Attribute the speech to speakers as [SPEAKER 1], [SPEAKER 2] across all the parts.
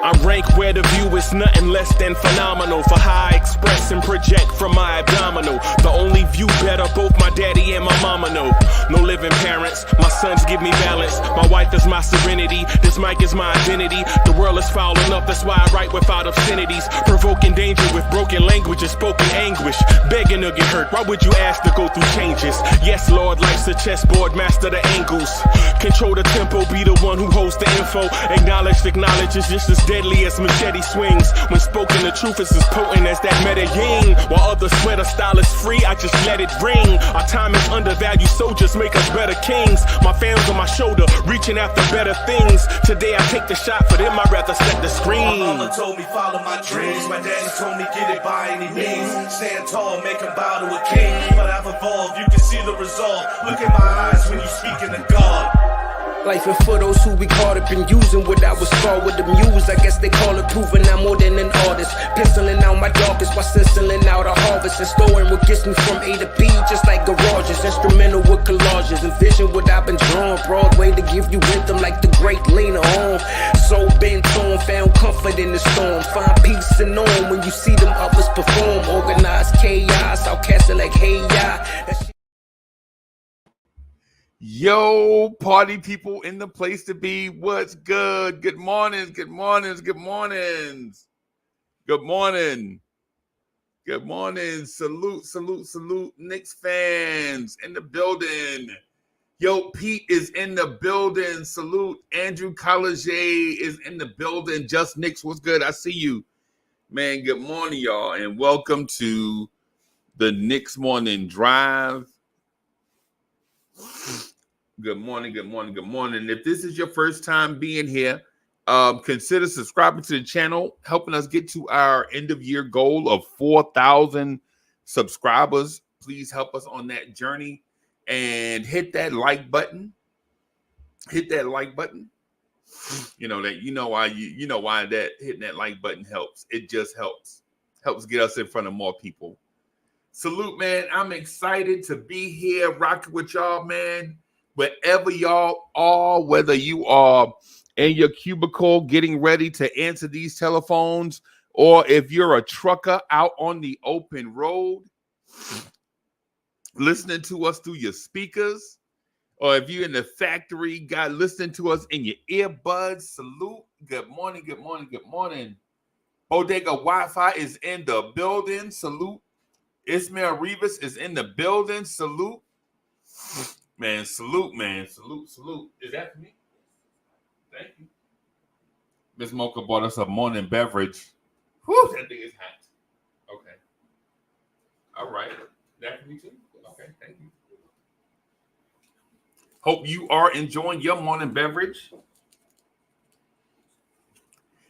[SPEAKER 1] I rank where the view is nothing less than phenomenal for how I express and project from my abdominal. The only view better, both my daddy and my mama know. No living parents, my sons give me balance. My wife is my serenity, this mic is my identity. The world is foul enough, that's why I write without obscenities. Provoking danger with broken language and spoken anguish. Begging to get hurt, why would you ask to go through changes? Yes, Lord, life's a chessboard, master the angles. Control the tempo, be the one who holds the info. Acknowledge is just as deadly as machete swings. When spoken, the truth is as potent as that Medellin. While others swear the style is free, I just let it ring. Our time is undervalued, soldiers make us better kings. My fans on my shoulder, reaching after better things. Today I take the shot, for them I'd rather set the screen.
[SPEAKER 2] My mama told me follow my dreams. My daddy told me get it by any means. Stand tall, make him bow to a king. But I've evolved, you can see the resolve. Look in my eyes when you speaking to God.
[SPEAKER 3] Life and for those who be caught up in using what I was scarred with the muse. I guess they call it proving I'm more than an artist. Penciling out my darkest while stenciling out a harvest. And storing what gets me from A to B, just like garages. Instrumental with collages. Envision what I've been drawing. Broadway to give you rhythm like the great Lena Horne. So bent on, found comfort in the storm. Find peace and on when you see them others perform. Organized chaos, outcast it like hey ya.
[SPEAKER 4] Yo, party people in the place to be. What's good? Good mornings, good mornings, good mornings. Good morning. Good morning. Salute, salute, salute. Knicks fans in the building. Yo, Pete is in the building. Salute. Andrew College is in the building. Just Knicks, what's good? I see you. Man, good morning, y'all, and welcome to the Knicks Morning Drive. Good morning, good morning, good morning. If this is your first time being here, consider subscribing to the channel, helping us get to our end-of-year goal of 4,000 subscribers. Please help us on that journey and hit that like button. Hit that like button. You know why that hitting that like button helps. It just helps get us in front of more people. Salute, man. I'm excited to be here, rocking with y'all, man. Wherever y'all are, whether you are in your cubicle getting ready to answer these telephones, or if you're a trucker out on the open road listening to us through your speakers, or if you're in the factory, listening to us in your earbuds, salute. Good morning, good morning, good morning. Bodega Wi-Fi is in the building, salute. Ismail Rivas is in the building, salute. Man, salute, man. Salute, salute. Is that for me? Thank you. Miss Mocha bought us a morning beverage. Whew, that thing is hot. Okay. All right. That for me too? Okay, thank you. Hope you are enjoying your morning beverage.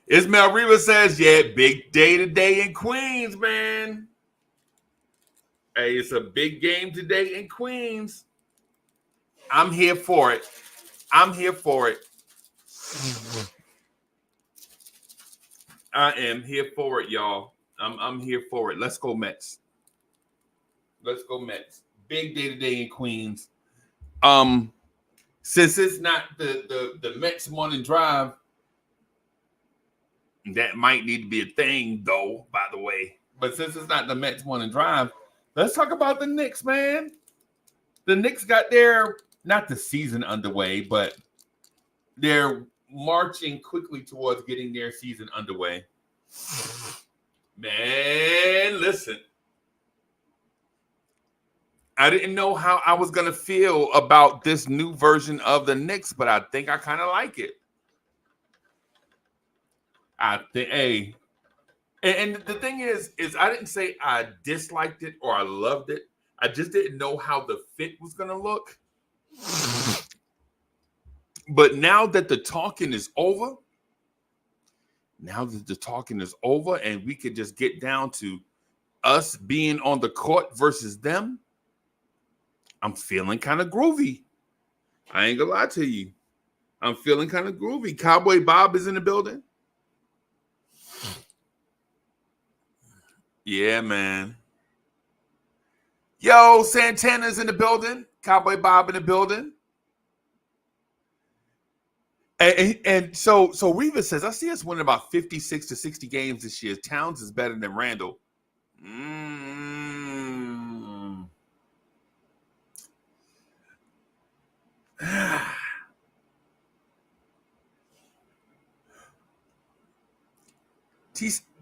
[SPEAKER 4] Ismail Rivas says, yeah, big day today in Queens, man. Hey, it's a big game today in Queens. I'm here for it. I'm here for it. I am here for it, y'all. I'm here for it. Let's go Mets. Let's go Mets. Big day today in Queens. Since it's not the Mets morning drive, that might need to be a thing, though, by the way. But since it's not the Mets morning drive, let's talk about the Knicks, man. The Knicks got not the season underway, but they're marching quickly towards getting their season underway. Man, listen. I didn't know how I was going to feel about this new version of the Knicks, but I think I kind of like it. I think, hey. And the thing is I didn't say I disliked it or I loved it. I just didn't know how the fit was going to look. But now that the talking is over, and we could just get down to us being on the court versus them, I'm feeling kind of groovy. I ain't gonna lie to you. I'm feeling kind of groovy. Cowboy Bob is in the building. Yeah, man. Yo, Santana's in the building. Cowboy Bob in the building. And so Reva says, I see us winning about 56 to 60 games this year. Towns is better than Randall.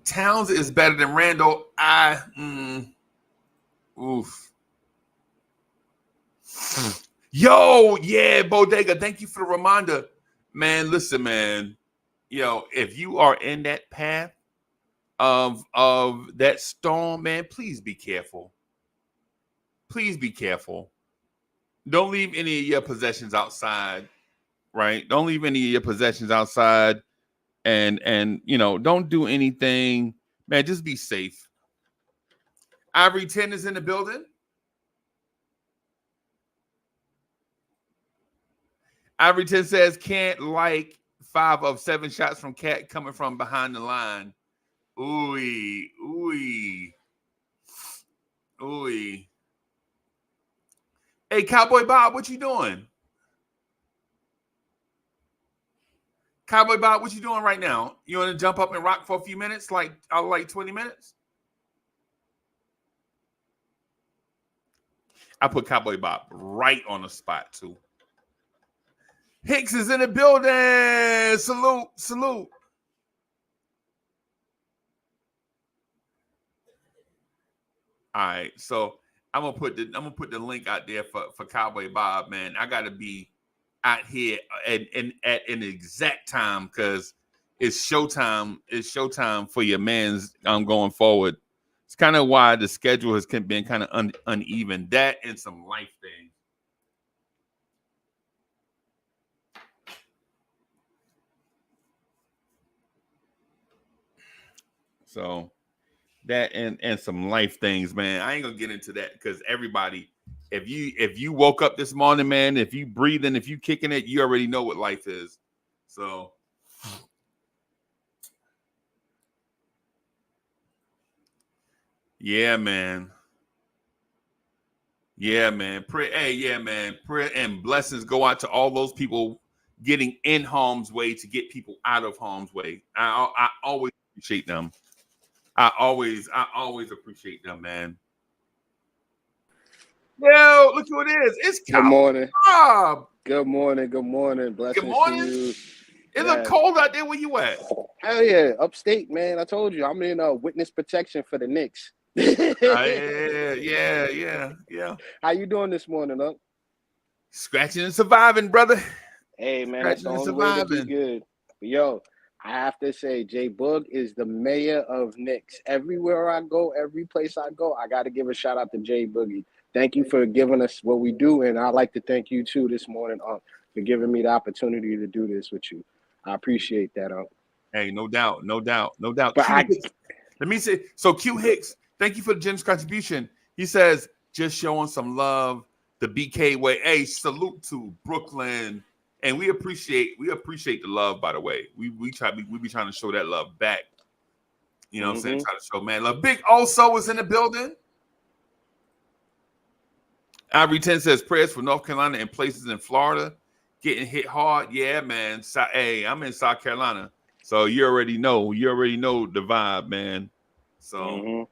[SPEAKER 4] Towns is better than Randall. Oof. Yo, yeah, Bodega. Thank you for the reminder. Man, listen, man. Yo, if you are in that path of that storm, man, please be careful. Please be careful. Don't leave any of your possessions outside, right? Don't leave any of your possessions outside, and don't do anything, man. Just be safe. Ivory 10 is in the building. Ivory 10 says, can't like 5 of 7 shots from Cat coming from behind the line. Ooh. Hey, Cowboy Bob, what you doing? Cowboy Bob, what you doing right now? You want to jump up and rock for a few minutes, like 20 minutes? I put Cowboy Bob right on the spot, too. Hicks is in the building. Salute. All right, so I'm gonna put the link out there for Cowboy Bob, man. I gotta be out here at an exact time because it's showtime. It's showtime for your man's going forward. It's kind of why the schedule has been kind of uneven. That and some life things. So that and some life things, man. I ain't gonna get into that because everybody, if you woke up this morning, man, if you breathing, if you kicking it, you already know what life is. So yeah, man. Prayer and blessings go out to all those people getting in harm's way to get people out of harm's way. I always appreciate them. I always appreciate them, man. Yo, look who it is. It's
[SPEAKER 5] Good morning.
[SPEAKER 4] Bob.
[SPEAKER 5] Good morning. Blessings
[SPEAKER 4] Good morning.
[SPEAKER 5] to you.
[SPEAKER 4] It look cold out there. Where you at?
[SPEAKER 5] Hell yeah, upstate, man. I told you, I'm in witness protection for the Knicks.
[SPEAKER 4] Yeah.
[SPEAKER 5] How you doing this morning, huh?
[SPEAKER 4] Scratching and surviving, brother.
[SPEAKER 5] Hey, man, that's the only way to be good. But yo, I have to say, Jay Boog is the mayor of Knicks. Everywhere I go, every place I go, I got to give a shout out to Jay Boogie. Thank you for giving us what we do, and I'd like to thank you too this morning for giving me the opportunity to do this with you. I appreciate that.
[SPEAKER 4] Hey, no doubt.
[SPEAKER 5] But
[SPEAKER 4] let me say, so Q Hicks, thank you for the generous contribution. He says, just showing some love the BK way. Hey, salute to Brooklyn. And we appreciate the love, by the way. We be trying to show that love back. You know what I'm saying? Try to show man love. Big also is in the building. Ivory 10 says prayers for North Carolina and places in Florida getting hit hard. Yeah, man. Hey, I'm in South Carolina. So you already know the vibe, man. So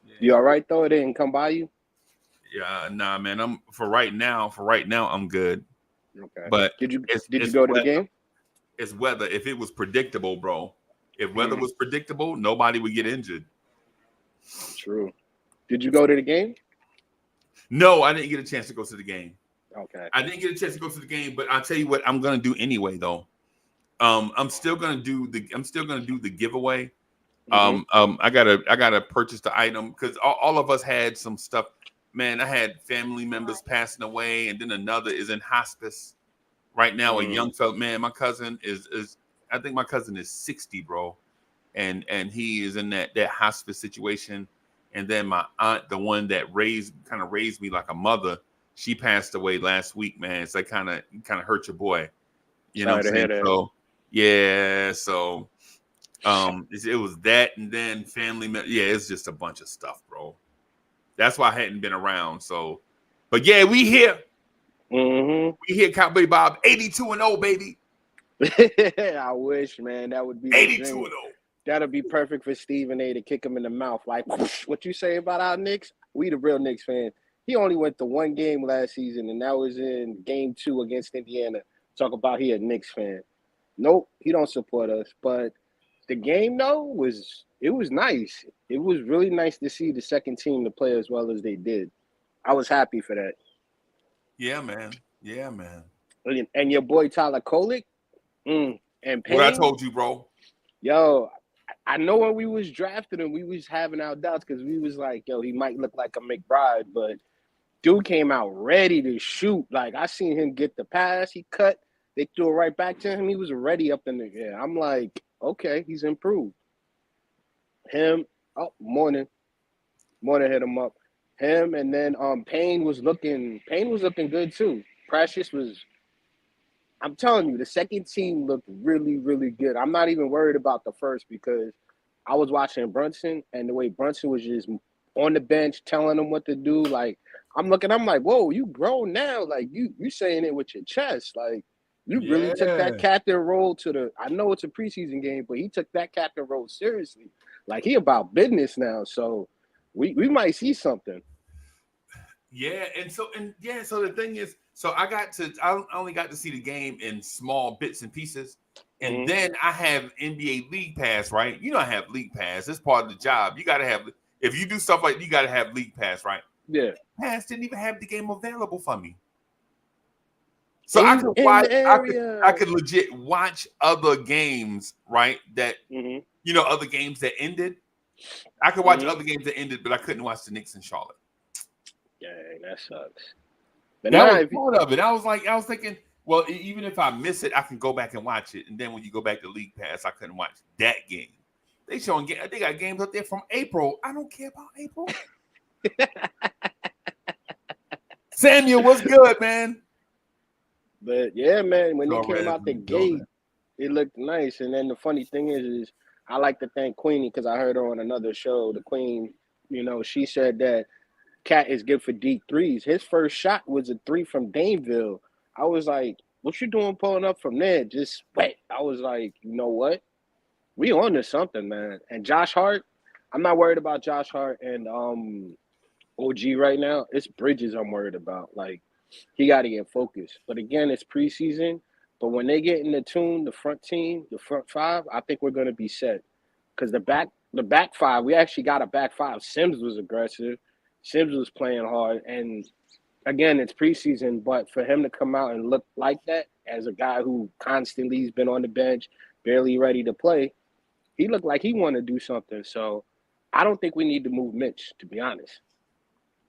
[SPEAKER 5] yeah. You all right though? It didn't come by you?
[SPEAKER 4] Yeah, nah, man. I'm for right now, I'm good.
[SPEAKER 5] Okay.
[SPEAKER 4] But
[SPEAKER 5] did you go to the game?
[SPEAKER 4] It's weather. If it was predictable, bro. If weather was predictable, nobody would get injured.
[SPEAKER 5] True. Did you go to the game?
[SPEAKER 4] No, I didn't get a chance to go to the game.
[SPEAKER 5] Okay.
[SPEAKER 4] I didn't get a chance to go to the game, but I'll tell you what I'm gonna do anyway, though. I'm still gonna do the giveaway. I gotta purchase the item because all of us had some stuff. Man, I had family members passing away, and then another is in hospice right now. A young fella, man, my cousin is I think my cousin is 60, bro, and he is in that hospice situation. And then my aunt, the one that raised me like a mother, she passed away last week, man. So kind of hurt your boy, you know what I'm saying? So yeah, so It was that, and then family. Yeah, it's just a bunch of stuff, bro. That's why I hadn't been around. So, but yeah, we here.
[SPEAKER 5] Mm-hmm.
[SPEAKER 4] We here, Cowboy Bob, 82-0, baby.
[SPEAKER 5] I wish, man, that would be
[SPEAKER 4] 82-0.
[SPEAKER 5] That'll be perfect for Stephen A. to kick him in the mouth. Like, what you say about our Knicks? We the real Knicks fans. He only went to one game last season, and that was in Game 2 against Indiana. Talk about he a Knicks fan. Nope, he don't support us. But the game, though, was nice. It was really nice to see the second team to play as well as they did. I was happy for that.
[SPEAKER 4] Yeah, man. Yeah, man.
[SPEAKER 5] And your boy Tyler Kolek, and Payne.
[SPEAKER 4] What I told you, bro.
[SPEAKER 5] Yo, I know when we was drafting him, we was having our doubts because we was like, yo, he might look like a McBride, but dude came out ready to shoot. Like, I seen him get the pass, he cut, they threw it right back to him. He was already up in the air. I'm like, okay, he's improved. Morning hit him up. Him, and then Payne was looking good too. Precious was, I'm telling you, the second team looked really, really good. I'm not even worried about the first because I was watching Brunson, and the way Brunson was just on the bench telling them what to do. Like, I'm like, whoa, you grown now. Like, you saying it with your chest. Like, you really took that captain role I know it's a preseason game, but he took that captain role seriously. Like, he about business now. So we might see something.
[SPEAKER 4] Yeah, so the thing is, so I only got to see the game in small bits and pieces. And then I have NBA League Pass, right? You know, I have League Pass. It's part of the job. You got to have, if you do stuff like, you got to have League Pass, right?
[SPEAKER 5] Yeah.
[SPEAKER 4] Pass didn't even have the game available for me. So I could watch, I could legit watch other games, right? That, you know, other games that ended. I could watch other games that ended, but I couldn't watch the Knicks in Charlotte.
[SPEAKER 5] Dang, that sucks. But
[SPEAKER 4] that was part of it. I was thinking, well, even if I miss it, I can go back and watch it. And then when you go back to League Pass, I couldn't watch that game. They got games up there from April. I don't care about April. Samuel, what's good, man?
[SPEAKER 5] But yeah, man, when they came out the gate, it looked nice. And then the funny thing is I like to thank Queenie because I heard her on another show. The Queen, you know, she said that Cat is good for deep threes. His first shot was a 3 from Daneville. I was like, what you doing pulling up from there? Just wet. I was like, you know what? We on to something, man. And Josh Hart, I'm not worried about Josh Hart and OG right now. It's Bridges I'm worried about. Like, he got to get focused. But again, it's preseason. But when they get in the tune, the front team, the front five, I think we're going to be set. Because the back five, we actually got a back five. Sims was aggressive. Sims was playing hard. And again, it's preseason. But for him to come out and look like that as a guy who constantly has been on the bench, barely ready to play, he looked like he wanted to do something. So I don't think we need to move Mitch, to be honest.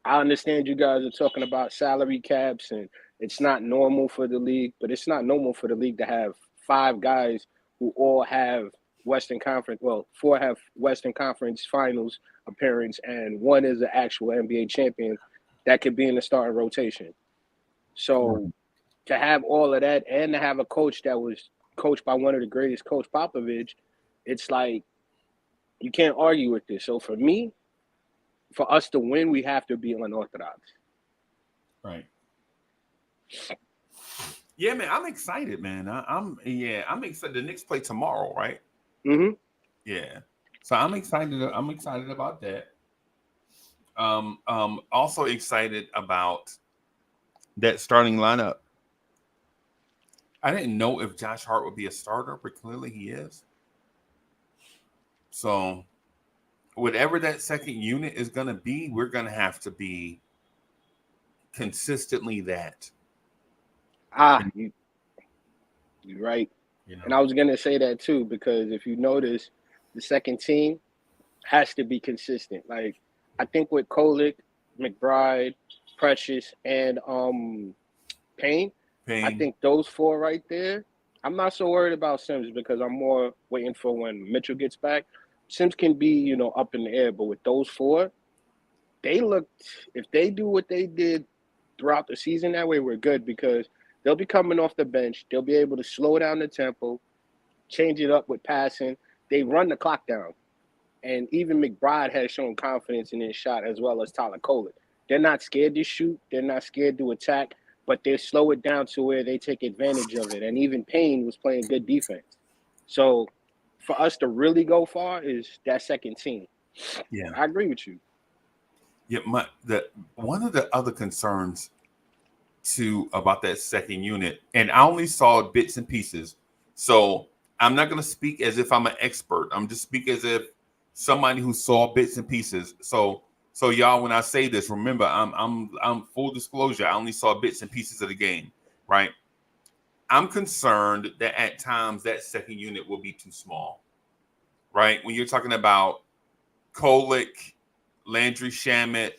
[SPEAKER 5] I understand you guys are talking about salary caps and it's not normal for the league, but it's not normal for the league to have 5 guys who all have Western Conference, 4 have Western Conference Finals appearance and 1 is an actual NBA champion that could be in the starting rotation. So to have all of that and to have a coach that was coached by one of the greatest, Coach Popovich, it's like you can't argue with this. So for me, for us to win, we have to be unorthodox.
[SPEAKER 4] Right. Yeah, man, I'm excited, man. I'm excited. The Knicks play tomorrow, right?
[SPEAKER 5] Mm-hmm.
[SPEAKER 4] Yeah. So I'm excited. I'm excited about that. Also excited about that starting lineup. I didn't know if Josh Hart would be a starter, but clearly he is. So whatever that second unit is going to be, we're going to have to be consistently that.
[SPEAKER 5] You're right. You know? And I was going to say that too, because if you notice, the second team has to be consistent. Like, I think with Kolek, McBride, Precious, and Payne, I think those 4 right there, I'm not so worried about Sims because I'm more waiting for when Mitchell gets back. Sims can be, up in the air, but with those 4, if they do what they did throughout the season that way, we're good because they'll be coming off the bench. They'll be able to slow down the tempo, change it up with passing. they run the clock down. And even McBride has shown confidence in his shot as well as Tyler Colin. They're not scared to shoot. They're not scared to attack, but they slow it down to where they take advantage of it. And even Payne was playing good defense. So for us to really go far is that second team.
[SPEAKER 4] Yeah,
[SPEAKER 5] I agree with you.
[SPEAKER 4] Yeah, one of the other concerns too about that second unit, and I only saw bits and pieces, so I'm not going to speak as if I'm an expert. I'm just speaking as if somebody who saw bits and pieces. So y'all, when I say this, remember, I'm full disclosure. I only saw bits and pieces of the game, right? I'm concerned that at times that second unit will be too small, right? When you're talking about Kolek, Landry Shamet,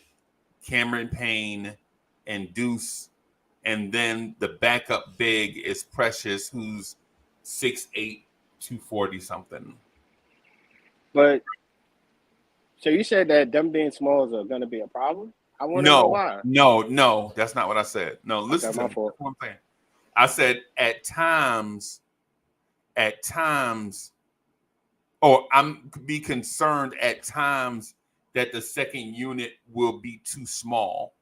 [SPEAKER 4] Cameron Payne, and Deuce, and then the backup big is Precious, who's 6'8", 240 something.
[SPEAKER 5] But so you said that them being smalls are going to be a problem? I want to know why.
[SPEAKER 4] No, that's not what I said. No, listen to me. That's what I'm saying. I said at times, or I'm be concerned at times that the second unit will be too small.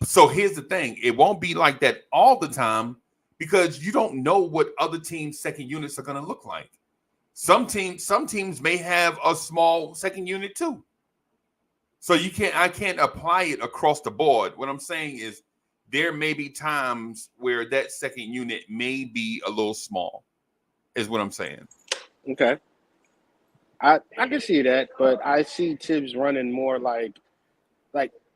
[SPEAKER 4] So here's the thing. It won't be like that all the time because you don't know what other teams' second units are going to look like. Some teams may have a small second unit too. So I can't apply it across the board. What I'm saying is there may be times where that second unit may be a little small, is what I'm saying.
[SPEAKER 5] Okay. I can see that, but I see Tibbs running more like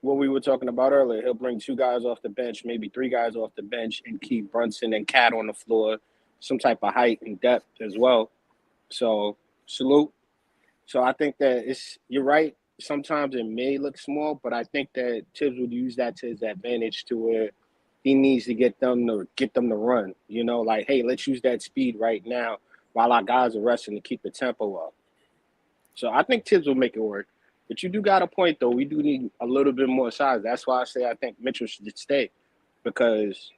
[SPEAKER 5] what we were talking about earlier. He'll bring 2 guys off the bench, maybe 3 guys off the bench, and keep Brunson and Cat on the floor, some type of height and depth as well. So salute. So I think that you're right. Sometimes it may look small, but I think that Tibbs would use that to his advantage to where he needs to get them to run. You know, like, hey, let's use that speed right now while our guys are resting to keep the tempo up. So I think Tibbs will make it work. But you do got a point, though. We do need a little bit more size. That's why I say I think Mitchell should stay. Because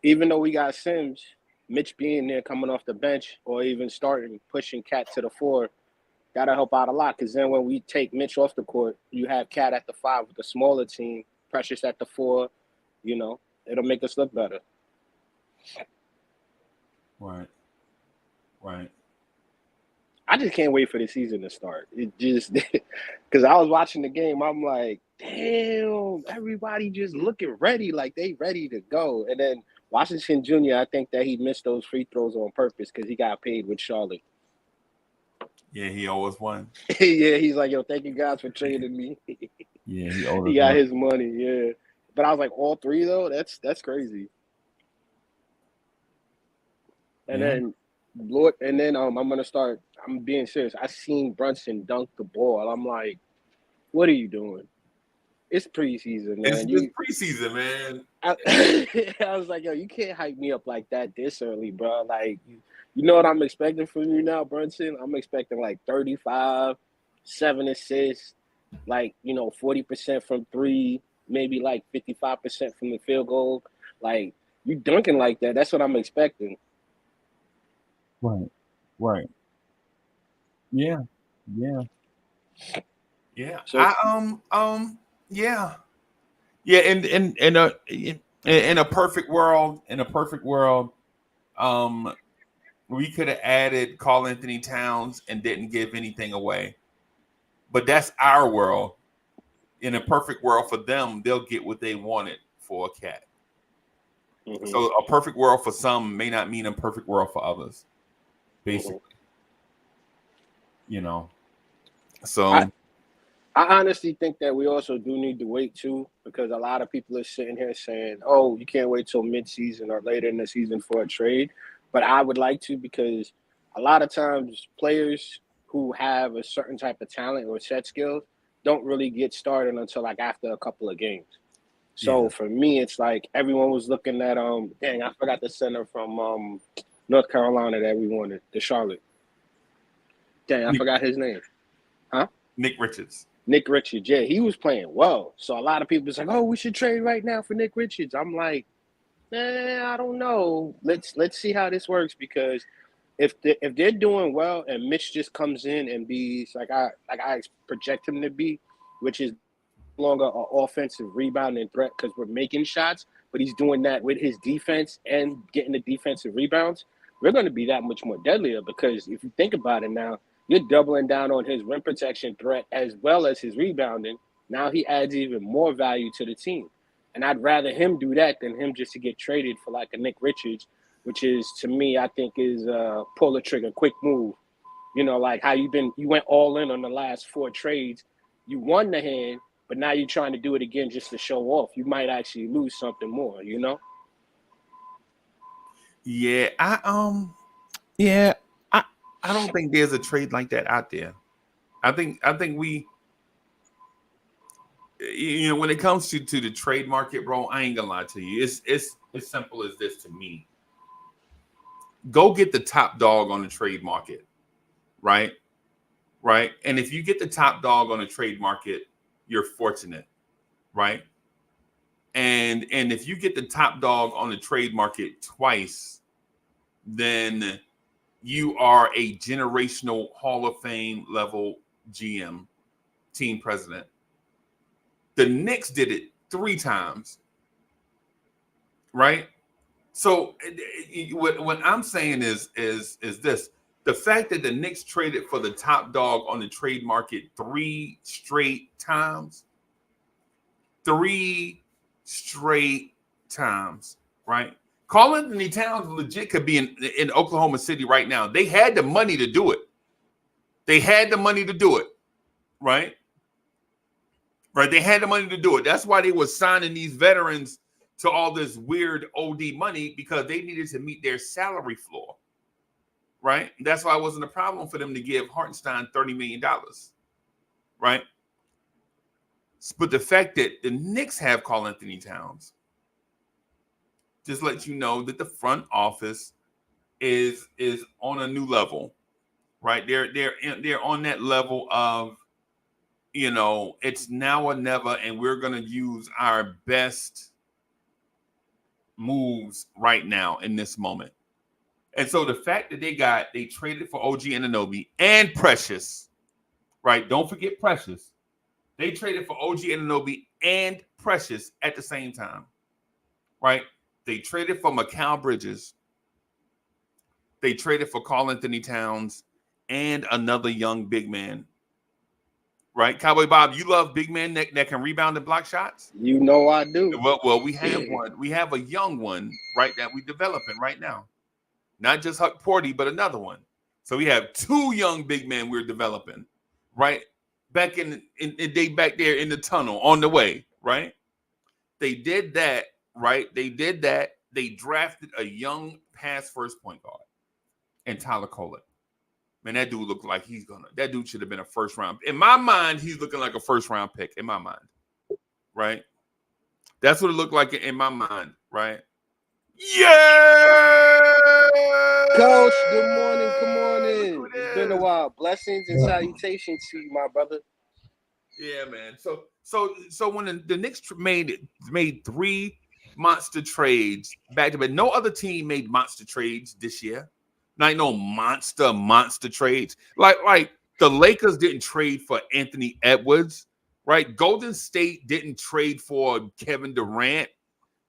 [SPEAKER 5] even though we got Sims, Mitch being there coming off the bench or even starting, pushing Cat to the 4, that'll help out a lot. Because then when we take Mitch off the court, you have Cat at the 5 with the smaller team, Precious at the 4. You know, it'll make us look better.
[SPEAKER 4] Right.
[SPEAKER 5] I just can't wait for the season to start. It just because I was watching the game, I'm like, damn, everybody just looking ready, like they ready to go. And then Washington Jr., I think that he missed those free throws on purpose because he got paid with Charlotte.
[SPEAKER 4] Yeah, he always won.
[SPEAKER 5] Yeah, he's like, yo, thank you guys for trading me.
[SPEAKER 4] Yeah,
[SPEAKER 5] he got his money. Yeah, but I was like, all 3 though, that's crazy. And then. Lord, and then I'm gonna start. I'm being serious. I seen Brunson dunk the ball. I'm like, what are you doing? It's preseason, man.
[SPEAKER 4] It's preseason, man.
[SPEAKER 5] I was like, yo, you can't hype me up like that this early, bro. Like, you know what I'm expecting from you now, Brunson? I'm expecting like 35, 7 assists, like 40% from 3, maybe like 55% from the field goal. Like, you dunking like that? That's what I'm expecting.
[SPEAKER 4] Right. Yeah.
[SPEAKER 5] So,
[SPEAKER 4] Yeah. In a perfect world, we could have added Karl-Anthony Towns and didn't give anything away. But that's our world. In a perfect world for them, they'll get what they wanted for a Cat. Mm-hmm. So a perfect world for some may not mean a perfect world for others. Basically, So
[SPEAKER 5] I honestly think that we also do need to wait too, because a lot of people are sitting here saying, "Oh, you can't wait till mid-season or later in the season for a trade." But I would like to, because a lot of times players who have a certain type of talent or set skills don't really get started until like after a couple of games. So for me, it's like everyone was looking at I forgot the center from North Carolina that we wanted, the Charlotte. I forgot his name. Huh?
[SPEAKER 4] Nick Richards.
[SPEAKER 5] Yeah, he was playing well. So a lot of people was like, "Oh, we should trade right now for Nick Richards." I'm like, I don't know. Let's see how this works, because if they're doing well and Mitch just comes in and be like I project him to be, which is no longer an offensive rebounding threat because we're making shots, but he's doing that with his defense and getting the defensive rebounds, we're going to be that much more deadlier because if you think about it now, you're doubling down on his rim protection threat as well as his rebounding. Now he adds even more value to the team. And I'd rather him do that than him just to get traded for like a Nick Richards, which is, to me, I think is pull the trigger, quick move. You know, like how you went all in on the last 4 trades. You won the hand, but now you're trying to do it again just to show off. You might actually lose something more, you know?
[SPEAKER 4] Yeah, I don't think there's a trade like that out there. I think we, you know, when it comes to the trade market, bro, I ain't gonna lie to you. It's as simple as this to me. Go get the top dog on the trade market, right? Right. And if you get the top dog on the trade market, you're fortunate, right? And if you get the top dog on the trade market twice, then you are a generational Hall of Fame level GM, team president. The Knicks did it 3 times, right? So what I'm saying is this: the fact that the Knicks traded for the top dog on the trade market 3 straight times, right? Karl-Anthony Towns legit could be in Oklahoma City right now. They had the money to do it. Right? Right? They had the money to do it. That's why they were signing these veterans to all this weird OD money, because they needed to meet their salary floor. Right? That's why it wasn't a problem for them to give Hartenstein $30 million. Right? But the fact that the Knicks have Karl-Anthony Towns just lets you know that the front office is on a new level, right? They're on that level of, you know, it's now or never, and we're gonna use our best moves right now in this moment. And so the fact that they traded for OG Anunoby and Precious, right? Don't forget Precious. They traded for OG Anunoby and Precious at the same time, right? They traded for Mikal Bridges. They traded for Karl-Anthony Towns and another young big man, right? Cowboy Bob, you love big men that can rebound and block shots?
[SPEAKER 5] You know I do.
[SPEAKER 4] Well, we have one. We have a young one, right, that we're developing right now. Not just Huck Porty, but another one. So we have 2 young big men we're developing, right? Back in there in the tunnel on the way, right? They did that, right? They drafted a young pass first point guard and Tyler Kolek. Man, that dude looked like that dude should have been a first round. In my mind, he's looking like a first round pick in my mind, right? That's what it looked like in my mind, right? Yeah!
[SPEAKER 5] Coach, good morning. Come on in. It's been a while. Blessings and salutations to you, my brother.
[SPEAKER 4] Yeah, man. So when the Knicks made 3 monster trades back to back, no other team made monster trades this year. Not no monster trades. Like the Lakers didn't trade for Anthony Edwards, right? Golden State didn't trade for Kevin Durant.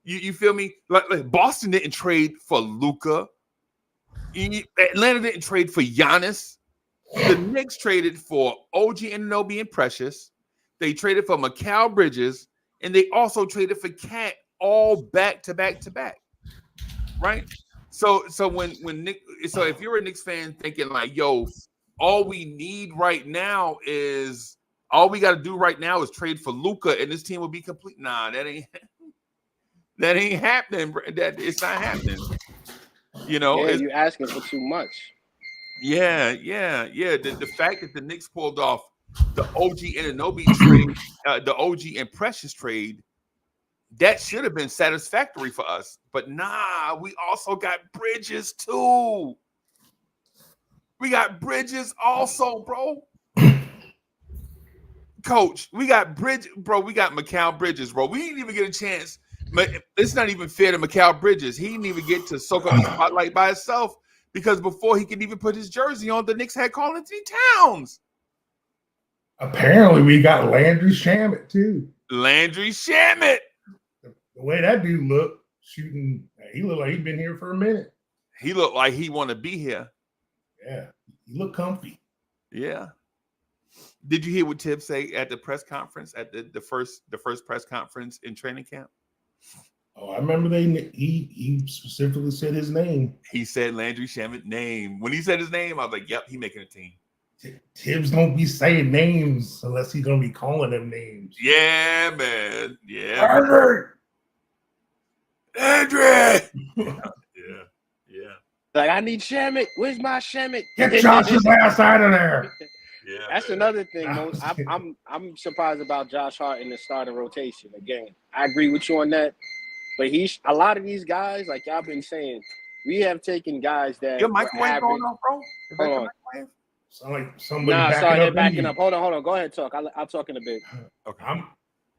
[SPEAKER 4] You feel me? Like Boston didn't trade for Luka. Atlanta didn't trade for Giannis. The Knicks traded for OG Anunoby and Precious. They traded for Mikal Bridges, and they also traded for Cat, all back to back, right? So if you're a Knicks fan thinking like, yo, all we got to do right now is trade for Luka, and this team will be complete. Nah, that ain't happening. It's not happening. You know,
[SPEAKER 5] you're asking for too much.
[SPEAKER 4] Yeah. The fact that the Knicks pulled off the OG Anunoby trade, the OG and Precious trade, that should have been satisfactory for us. But nah, we also got Bridges too. We got Bridges also, bro. Coach, we got Mikal Bridges, bro. We didn't even get a chance. It's not even fair to Mikal Bridges. He didn't even get to soak up the spotlight by himself Because before he could even put his jersey on, the Knicks had Karl-Anthony Towns.
[SPEAKER 6] Apparently, we got Landry Shamet too.
[SPEAKER 4] Landry Shamet.
[SPEAKER 6] The way that dude looked shooting, he looked like he'd been here for a minute.
[SPEAKER 4] He looked like he want to be here.
[SPEAKER 6] Yeah, he looked comfy.
[SPEAKER 4] Yeah. Did you hear what Tibbs say at the press conference, at the first press conference in training camp?
[SPEAKER 6] Oh, I remember he specifically said his name.
[SPEAKER 4] He said Landry Shamet name. When he said his name, I was like, yep, he making a team.
[SPEAKER 6] Tibbs don't be saying names unless he's gonna be calling them names.
[SPEAKER 4] Yeah, man. Yeah.
[SPEAKER 6] Andrew.
[SPEAKER 4] Yeah.
[SPEAKER 5] Like, I need Shamet. Where's my Shamet?
[SPEAKER 6] Get Josh's ass out of there.
[SPEAKER 4] Yeah.
[SPEAKER 5] That's another thing. I'm surprised about Josh Hart in the starting rotation. Again, I agree with you on that. But a lot of these guys, like y'all been saying, we have taken guys that
[SPEAKER 4] your microwave going off, bro?
[SPEAKER 5] Hold on.
[SPEAKER 6] Sound like somebody
[SPEAKER 5] they're backing up. Hold on. Go ahead, talk. I'll talk in a bit.
[SPEAKER 4] Okay.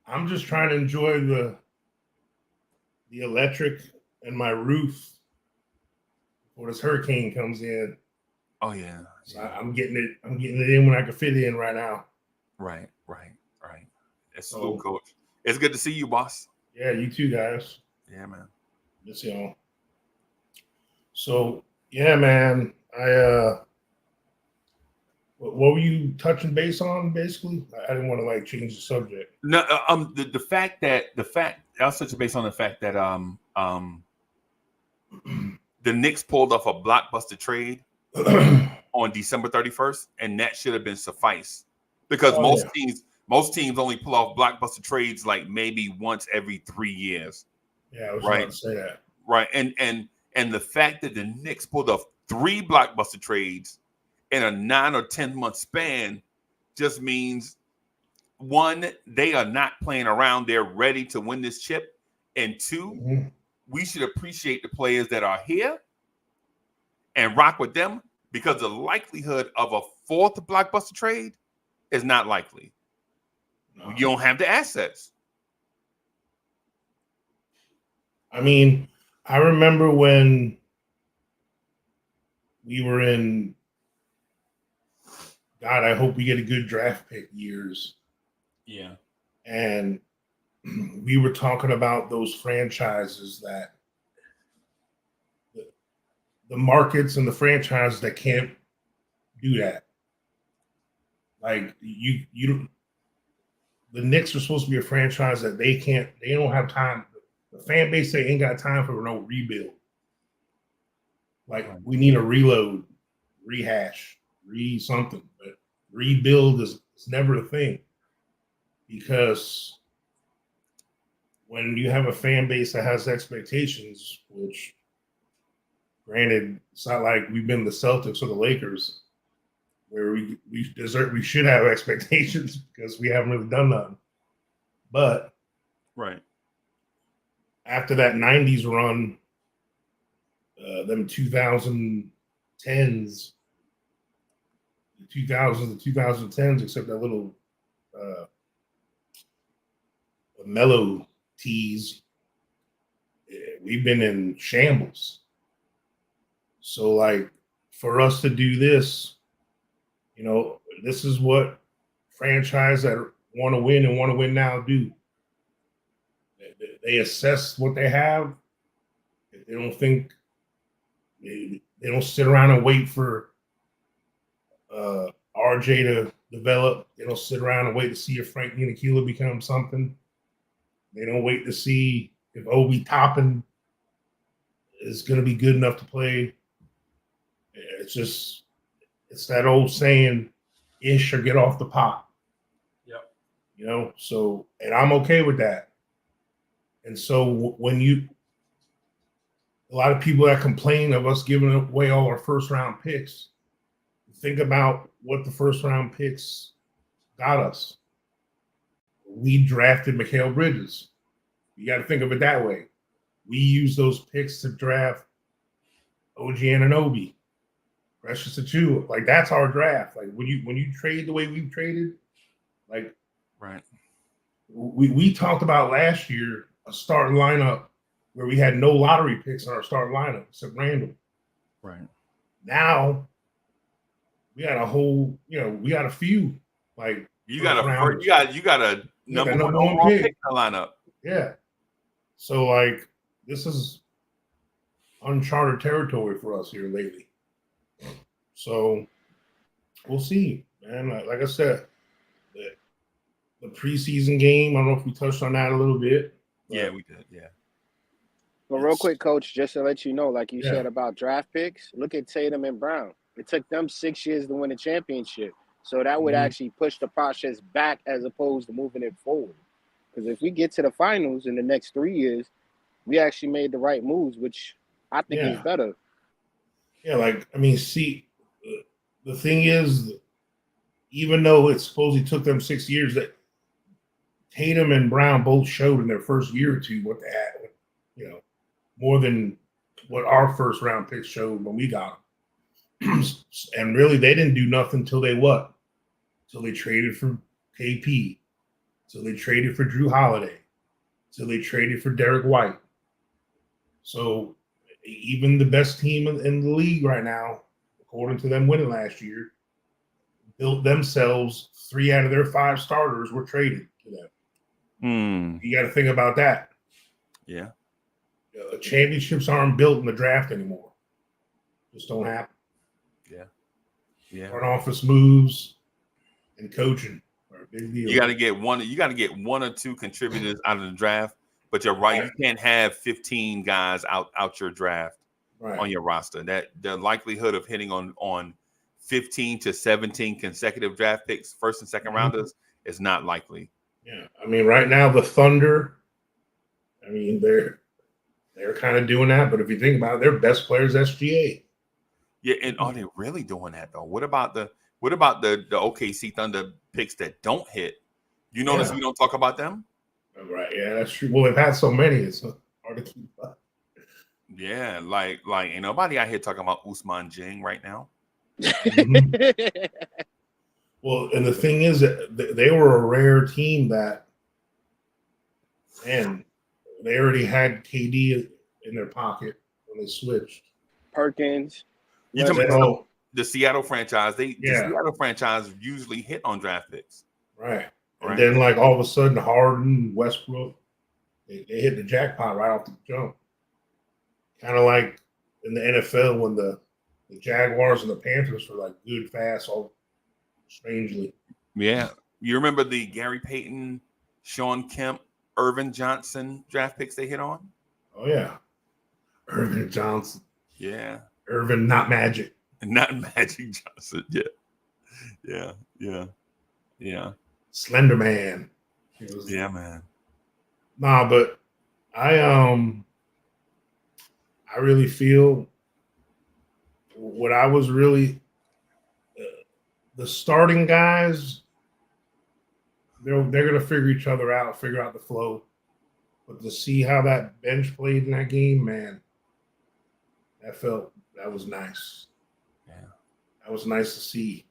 [SPEAKER 6] I'm just trying to enjoy the electric in my roof before this hurricane comes in.
[SPEAKER 4] Oh yeah.
[SPEAKER 6] So I'm getting it in when I can fit in right now.
[SPEAKER 4] Right. That's so coach. It's good to see you, boss.
[SPEAKER 6] Yeah, you too, guys.
[SPEAKER 4] Yeah, man.
[SPEAKER 6] Miss y'all. So yeah, man. What were you touching base on? Basically, I didn't want to like change the subject.
[SPEAKER 4] No, the fact I was touching base on the fact that the Knicks pulled off a blockbuster trade on December 31st, and that should have been suffice because most teams only pull off blockbuster trades like maybe once every 3 years.
[SPEAKER 6] Yeah, I was about to say that.
[SPEAKER 4] Right, and the fact that the Knicks pulled off 3 blockbuster trades in a 9 or 10 month span just means, one, they are not playing around. They're ready to win this chip. And 2, we should appreciate the players that are here and rock with them because the likelihood of a 4th blockbuster trade is not likely. No. You don't have the assets.
[SPEAKER 6] I mean, I remember when we were in, God, I hope we get a good draft pick years.
[SPEAKER 4] Yeah.
[SPEAKER 6] And we were talking about those franchises that the markets and the franchises that can't do that. Like the Knicks are supposed to be a franchise that they don't have time. The fan base, they ain't got time for no rebuild. Like we need a reload, rehash, something, but rebuild is never a thing because when you have a fan base that has expectations, which granted, it's not like we've been the Celtics or the Lakers where we should have expectations because we haven't really done nothing. But after that 90s run, them 2010s, the 2000s, the 2010s, except that little mellow tease, we've been in shambles. So, like, for us to do this, you know, this is what franchise that want to win and want to win now do. They assess what they have. They don't think they don't sit around and wait for RJ to develop. They don't sit around and wait to see if Frank Ntilikina becomes something. They don't wait to see if Obi Toppin is going to be good enough to play. It's that old saying, ish or get off the pot.
[SPEAKER 4] Yep.
[SPEAKER 6] You know, so, and I'm okay with that. And so when a lot of people that complain of us giving away all our first round picks, think about what the first round picks got us. We drafted Mikal Bridges. You got to think of it that way. We used those picks to draft OG Anunoby, Precious Achiuwa. Like, that's our draft. Like, when you trade the way we've traded, like, we talked about last year a starting lineup where we had no lottery picks in our starting lineup except Randall.
[SPEAKER 4] Right.
[SPEAKER 6] Now we got a whole, we got a few like
[SPEAKER 4] you got a number one
[SPEAKER 6] one
[SPEAKER 4] overall
[SPEAKER 6] pick
[SPEAKER 4] pick in the lineup.
[SPEAKER 6] Yeah. So like this is uncharted territory for us here lately. So we'll see, man. Like I said, the preseason game. I don't know if we touched on that a little bit.
[SPEAKER 4] Yeah, we did. Yeah.
[SPEAKER 5] But real quick, Coach, just to let you know, like you
[SPEAKER 6] Yeah.
[SPEAKER 5] said about draft picks, look at Tatum and Brown. It took them 6 years to win a championship. So that would actually push the process back as opposed to moving it forward. Because if we get to the finals in the next 3 years, we actually made the right moves, which I think is better.
[SPEAKER 6] Yeah, like, I mean, see, the thing is, even though it supposedly took them 6 years, that Tatum and Brown both showed in their first year or two what they had, more than what our first round picks showed when we got them. And really, they didn't do nothing until they traded for KP, till they traded for Drew Holiday, till they traded for Derek White. So even the best team in the league right now, according to them winning last year, built themselves 3 out of their 5 starters were traded to them. You got to think about that.
[SPEAKER 4] Yeah.
[SPEAKER 6] Championships aren't built in the draft anymore. Just don't happen.
[SPEAKER 4] Yeah. Yeah.
[SPEAKER 6] Front office moves and coaching are a big deal.
[SPEAKER 4] You got to get one or two contributors out of the draft. But you're right. You can't have 15 guys out your draft on your roster. That the likelihood of hitting on 15 to 17 consecutive draft picks, first and second rounders, is not likely.
[SPEAKER 6] Yeah, I mean, right now the Thunder, I mean, they're kind of doing that. But if you think about it, their best players SGA.
[SPEAKER 4] Yeah, and are they really doing that though? What about the OKC Thunder picks that don't hit? You notice we don't talk about them?
[SPEAKER 6] Right, yeah, that's true. Well, they've had so many, it's hard to keep up.
[SPEAKER 4] Yeah, like ain't nobody out here talking about Ousmane Dieng right now.
[SPEAKER 6] Well, and the thing is that they were a rare team that, man, they already had KD in their pocket when they switched.
[SPEAKER 5] Perkins.
[SPEAKER 4] You talking about the Seattle franchise? The Seattle franchise usually hit on draft picks,
[SPEAKER 6] right? And then, like, all of a sudden, Harden, Westbrook, they hit the jackpot right off the jump. Kind of like in the NFL when the Jaguars and the Panthers were, like, good, fast, all strangely.
[SPEAKER 4] Yeah. You remember the Gary Payton, Sean Kemp, Irvin Johnson draft picks they hit on?
[SPEAKER 6] Oh, yeah. Irvin Johnson.
[SPEAKER 4] Yeah.
[SPEAKER 6] Irvin, not Magic.
[SPEAKER 4] Not Magic Johnson. Yeah.
[SPEAKER 6] Slender Man.
[SPEAKER 4] Yeah, man.
[SPEAKER 6] Nah, but I really feel what I was really the starting guys. They're gonna figure each other out, figure out the flow. But to see how that bench played in that game, man, that was nice.
[SPEAKER 4] Yeah,
[SPEAKER 6] that was nice to see.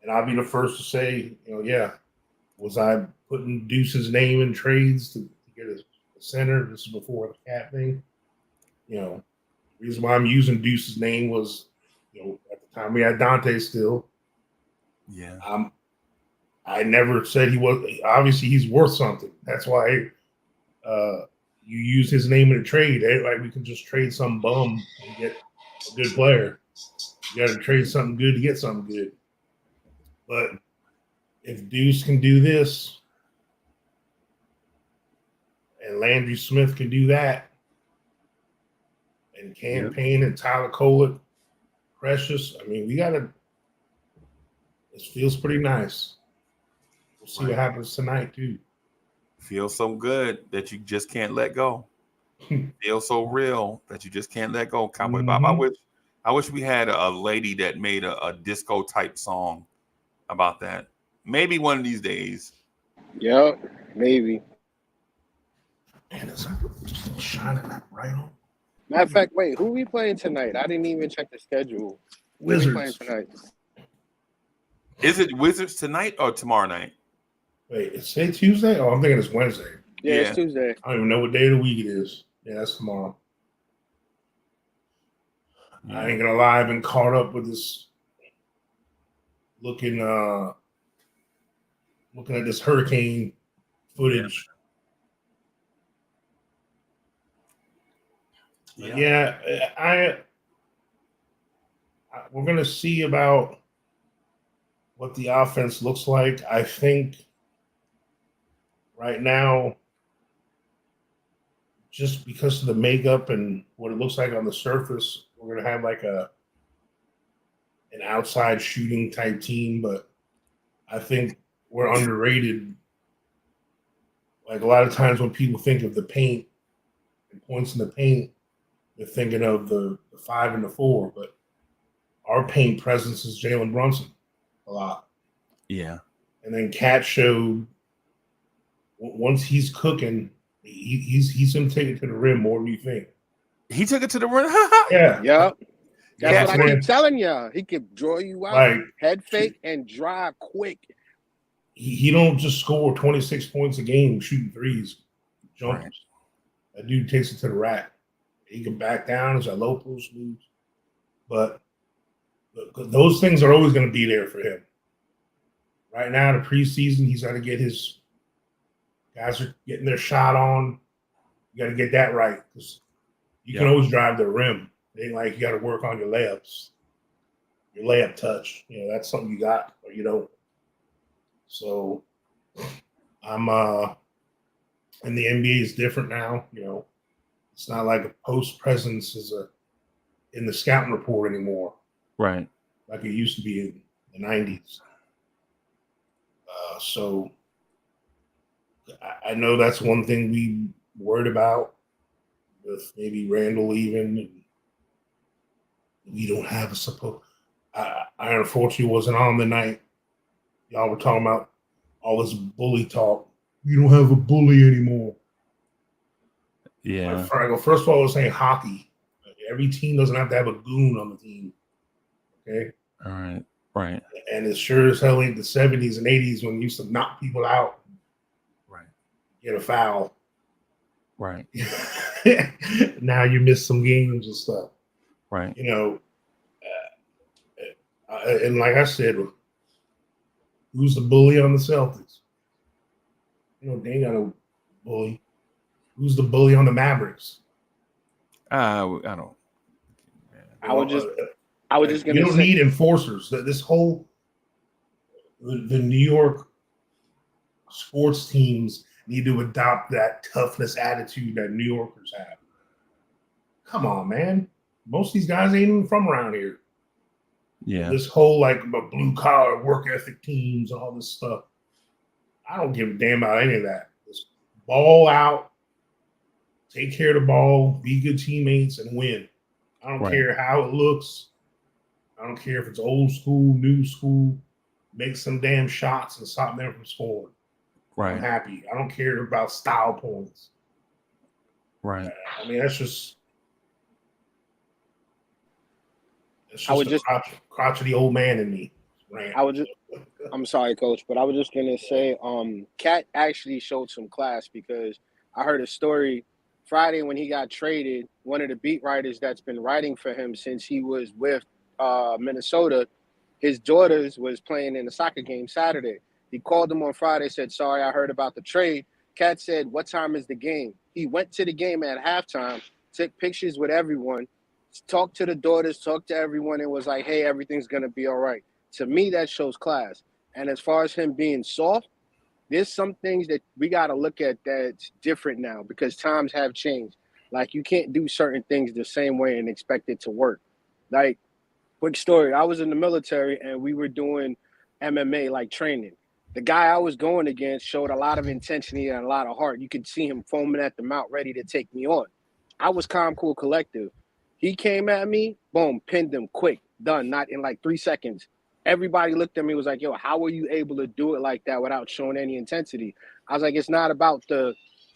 [SPEAKER 6] And I'll be the first to say, was I putting Deuce's name in trades to get a center? This is before the cat thing. The reason why I'm using Deuce's name was, at the time we had Dante still.
[SPEAKER 4] Yeah.
[SPEAKER 6] I never said he was. Obviously, he's worth something. That's why you use his name in a trade. Like, we can just trade some bum and get a good player. You got to trade something good to get something good. But if Deuce can do this and Landry Smith can do that and Campaign and Tyler Kolek, Precious, I mean, this feels pretty nice. We'll see what happens tonight, too.
[SPEAKER 4] Feels so good that you just can't let go. Feels so real that you just can't let go. Cowboy Bob, I wish we had a lady that made a disco type song about that. Maybe one of these days.
[SPEAKER 5] Yeah, maybe.
[SPEAKER 6] Man, it's shining right on.
[SPEAKER 5] Matter of fact, wait, who we playing tonight? I didn't even check the schedule.
[SPEAKER 6] Wizards.
[SPEAKER 5] Who we playing tonight?
[SPEAKER 4] Is it Wizards tonight or tomorrow night?
[SPEAKER 6] Wait, it's Tuesday? Oh, I'm thinking it's Wednesday.
[SPEAKER 5] Yeah, it's Tuesday.
[SPEAKER 6] I don't even know what day of the week it is. Yeah, that's tomorrow. I ain't gonna lie, I've been caught up with this looking at this hurricane footage. We're gonna see about what the offense looks like. I think right now, just because of the makeup and what it looks like on the surface, we're gonna have like an outside shooting type team, but I think we're underrated. Like a lot of times when people think of the paint and points in the paint, they're thinking of the 5 and the 4, but our paint presence is Jalen Brunson a lot.
[SPEAKER 7] Yeah.
[SPEAKER 6] And then Cat showed once he's cooking, he's gonna take it to the rim more than you think.
[SPEAKER 7] He took it to the rim.
[SPEAKER 5] Yep. That's what I keep
[SPEAKER 6] man.
[SPEAKER 5] telling y'all. He can draw you out,
[SPEAKER 6] Like,
[SPEAKER 5] head fake, and drive quick.
[SPEAKER 6] He don't just score 26 points a game shooting threes, jumpers.
[SPEAKER 7] Right.
[SPEAKER 6] That dude takes it to the rack. He can back down as a low post moves, but those things are always going to be there for him. Right now, the preseason, he's got to get his guys are getting their shot on. You got to get that right because you can always drive the rim. It ain't like you got to work on your layups, your layup touch. You know, that's something you got or you don't. So I'm and the NBA is different now. You know, it's not like a post presence in the scouting report anymore.
[SPEAKER 7] Right.
[SPEAKER 6] Like it used to be in the 90s. So I know that's one thing we worried about with maybe Randall leaving. We don't have a support. I unfortunately wasn't on the night. Y'all were talking about all this bully talk. You don't have a bully anymore.
[SPEAKER 7] Yeah.
[SPEAKER 6] First of all, I was saying hockey. Every team doesn't have to have a goon on the team. Okay?
[SPEAKER 7] All right. Right.
[SPEAKER 6] And it sure as hell ain't the 70s and 80s when you used to knock people out.
[SPEAKER 7] Right.
[SPEAKER 6] Get a foul.
[SPEAKER 7] Right.
[SPEAKER 6] Now you miss some games and stuff.
[SPEAKER 7] Right.
[SPEAKER 6] You know, and like I said, who's the bully on the Celtics? You know, they ain't got no bully. Who's the bully on the Mavericks?
[SPEAKER 7] I don't.
[SPEAKER 5] I was just going to
[SPEAKER 6] You don't need enforcers. This whole the New York sports teams need to adopt that toughness attitude that New Yorkers have. Come on, man. Most of these guys ain't even from around here.
[SPEAKER 7] Yeah.
[SPEAKER 6] This whole like blue collar work ethic teams and all this stuff. I don't give a damn about any of that. Just ball out, take care of the ball, be good teammates, and win. I don't care how it looks. I don't care if it's old school, new school. Make some damn shots and stop them from scoring.
[SPEAKER 7] Right.
[SPEAKER 6] I'm happy. I don't care about style points.
[SPEAKER 7] Right.
[SPEAKER 6] I mean, that's just crotchety old man in me. Right.
[SPEAKER 5] I'm sorry, Coach, but I was just gonna say, Cat actually showed some class because I heard a story Friday when he got traded. One of the beat writers that's been writing for him since he was with Minnesota, his daughters was playing in a soccer game Saturday. He called him on Friday, said, "Sorry, I heard about the trade." Cat said, "What time is the game?" He went to the game at halftime, took pictures with everyone, talked to the daughters, talked to everyone, and was like, "Hey, everything's gonna be all right." To me, that shows class. And as far as him being soft, there's some things that we got to look at that's different now because times have changed. Like, you can't do certain things the same way and expect it to work. Like, quick story, I was in the military and we were doing MMA, like training. The guy I was going against showed a lot of intensity and a lot of heart. You could see him foaming at the mouth, ready to take me on. I was calm, cool, collective. He came at me, boom, pinned him quick, done, not in like 3 seconds. Everybody looked at me, was like, "Yo, how were you able to do it like that without showing any intensity?" I was like, it's not about the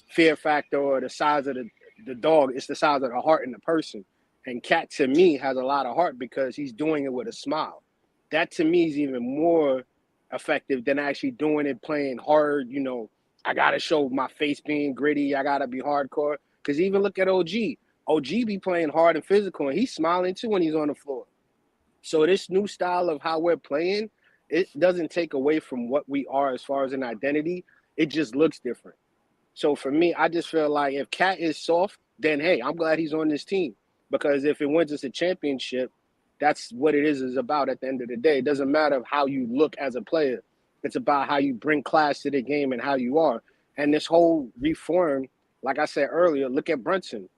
[SPEAKER 5] fear factor or the size of the dog. It's the size of the heart in the person. And Cat, to me, has a lot of heart because he's doing it with a smile. That, to me, is even more effective than actually doing it, playing hard. You know, I got to show my face being gritty. I got to be hardcore. Because even look at OG. OG be playing hard and physical, and he's smiling too when he's on the floor. So this new style of how we're playing, it doesn't take away from what we are as far as an identity. It just looks different. So for me, I just feel like if Cat is soft, then hey, I'm glad he's on this team. Because if it wins us a championship, that's what it is about at the end of the day. It doesn't matter how you look as a player. It's about how you bring class to the game and how you are. And this whole reform, like I said earlier, look at Brunson.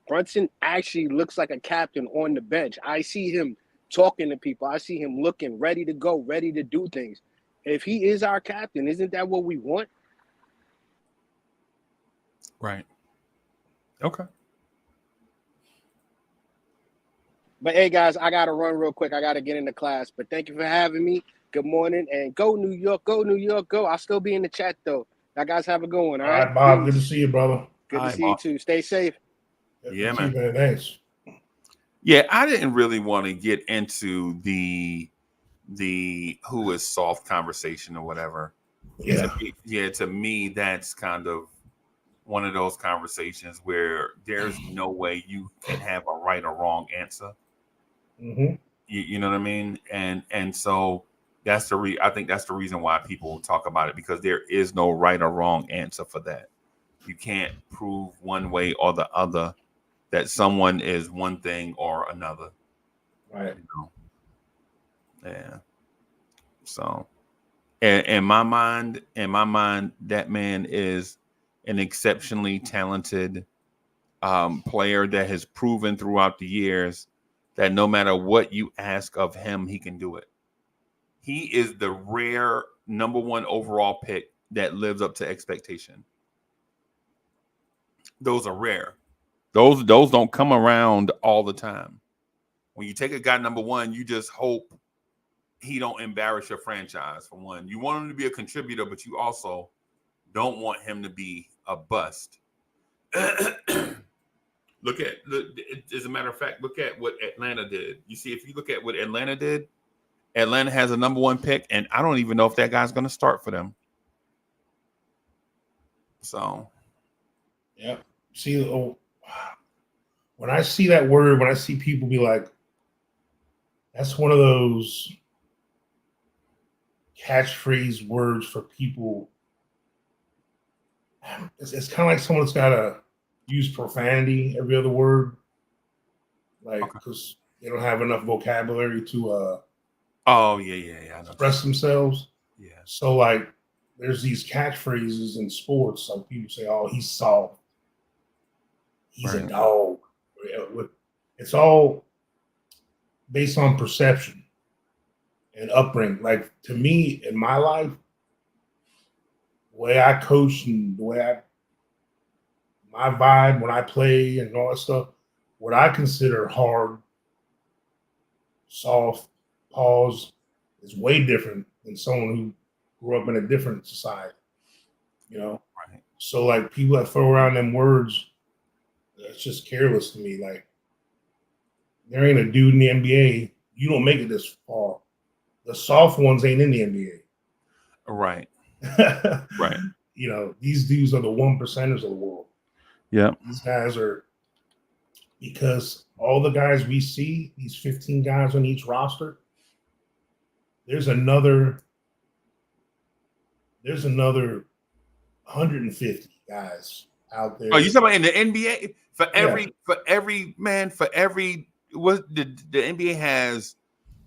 [SPEAKER 5] Brunson actually looks like a captain on the bench. I see him talking to people. I see him looking ready to go, ready to do things. If he is our captain, isn't that what we want?
[SPEAKER 7] Right. Okay.
[SPEAKER 5] But hey, guys, I got to run real quick. I got to get into class. But thank you for having me. Good morning. And go New York. Go New York. Go. I'll still be in the chat, though. Y'all guys have a good one. All right,
[SPEAKER 6] Bob. Good to see you, brother.
[SPEAKER 5] Good to see you, too. Stay safe.
[SPEAKER 7] Yeah, man.
[SPEAKER 6] Thanks.
[SPEAKER 4] Yeah, I didn't really want to get into the who is soft conversation or whatever.
[SPEAKER 6] Yeah.
[SPEAKER 4] To me, that's kind of one of those conversations where there's no way you can have a right or wrong answer.
[SPEAKER 6] Mm-hmm.
[SPEAKER 4] You know what I mean? And so that's I think that's the reason why people talk about it, because there is no right or wrong answer for that. You can't prove one way or the other that someone is one thing or another.
[SPEAKER 6] Right.
[SPEAKER 4] You know? Yeah. So in my mind, that man is an exceptionally talented player that has proven throughout the years that no matter what you ask of him, he can do it. He is the rare number one overall pick that lives up to expectation. Those are rare. Those don't come around all the time. When you take a guy number one, you just hope he don't embarrass your franchise, for one. You want him to be a contributor, but you also don't want him to be a bust. As a matter of fact, look at what Atlanta did. You see, if you look at what Atlanta did, Atlanta has a number one pick, and I don't even know if that guy's going to start for them. So,
[SPEAKER 6] yeah. See, when I see that word, when I see people be like, that's one of those catchphrase words for people. It's kind of like someone's got to use profanity every other word, like because they don't have enough vocabulary to express themselves.
[SPEAKER 4] Yeah.
[SPEAKER 6] So like, there's these catchphrases in sports. Like people say, "Oh, he's soft. He's a dog." It's all based on perception and upbringing. Like to me, in my life, the way I coach and the way my vibe when I play and all that stuff, what I consider hard, soft, pause is way different than someone who grew up in a different society. You know?
[SPEAKER 4] Right.
[SPEAKER 6] So like people that throw around them words, that's just careless to me. Like there ain't a dude in the NBA, you don't make it this far. The soft ones ain't in the NBA.
[SPEAKER 4] Right. Right.
[SPEAKER 6] You know, these dudes are the 1%ers of the world.
[SPEAKER 7] Yeah.
[SPEAKER 6] These guys are, because all the guys we see, these 15 guys on each roster, there's another 150 guys out there.
[SPEAKER 4] Oh, you talking about in the NBA? For every what the NBA has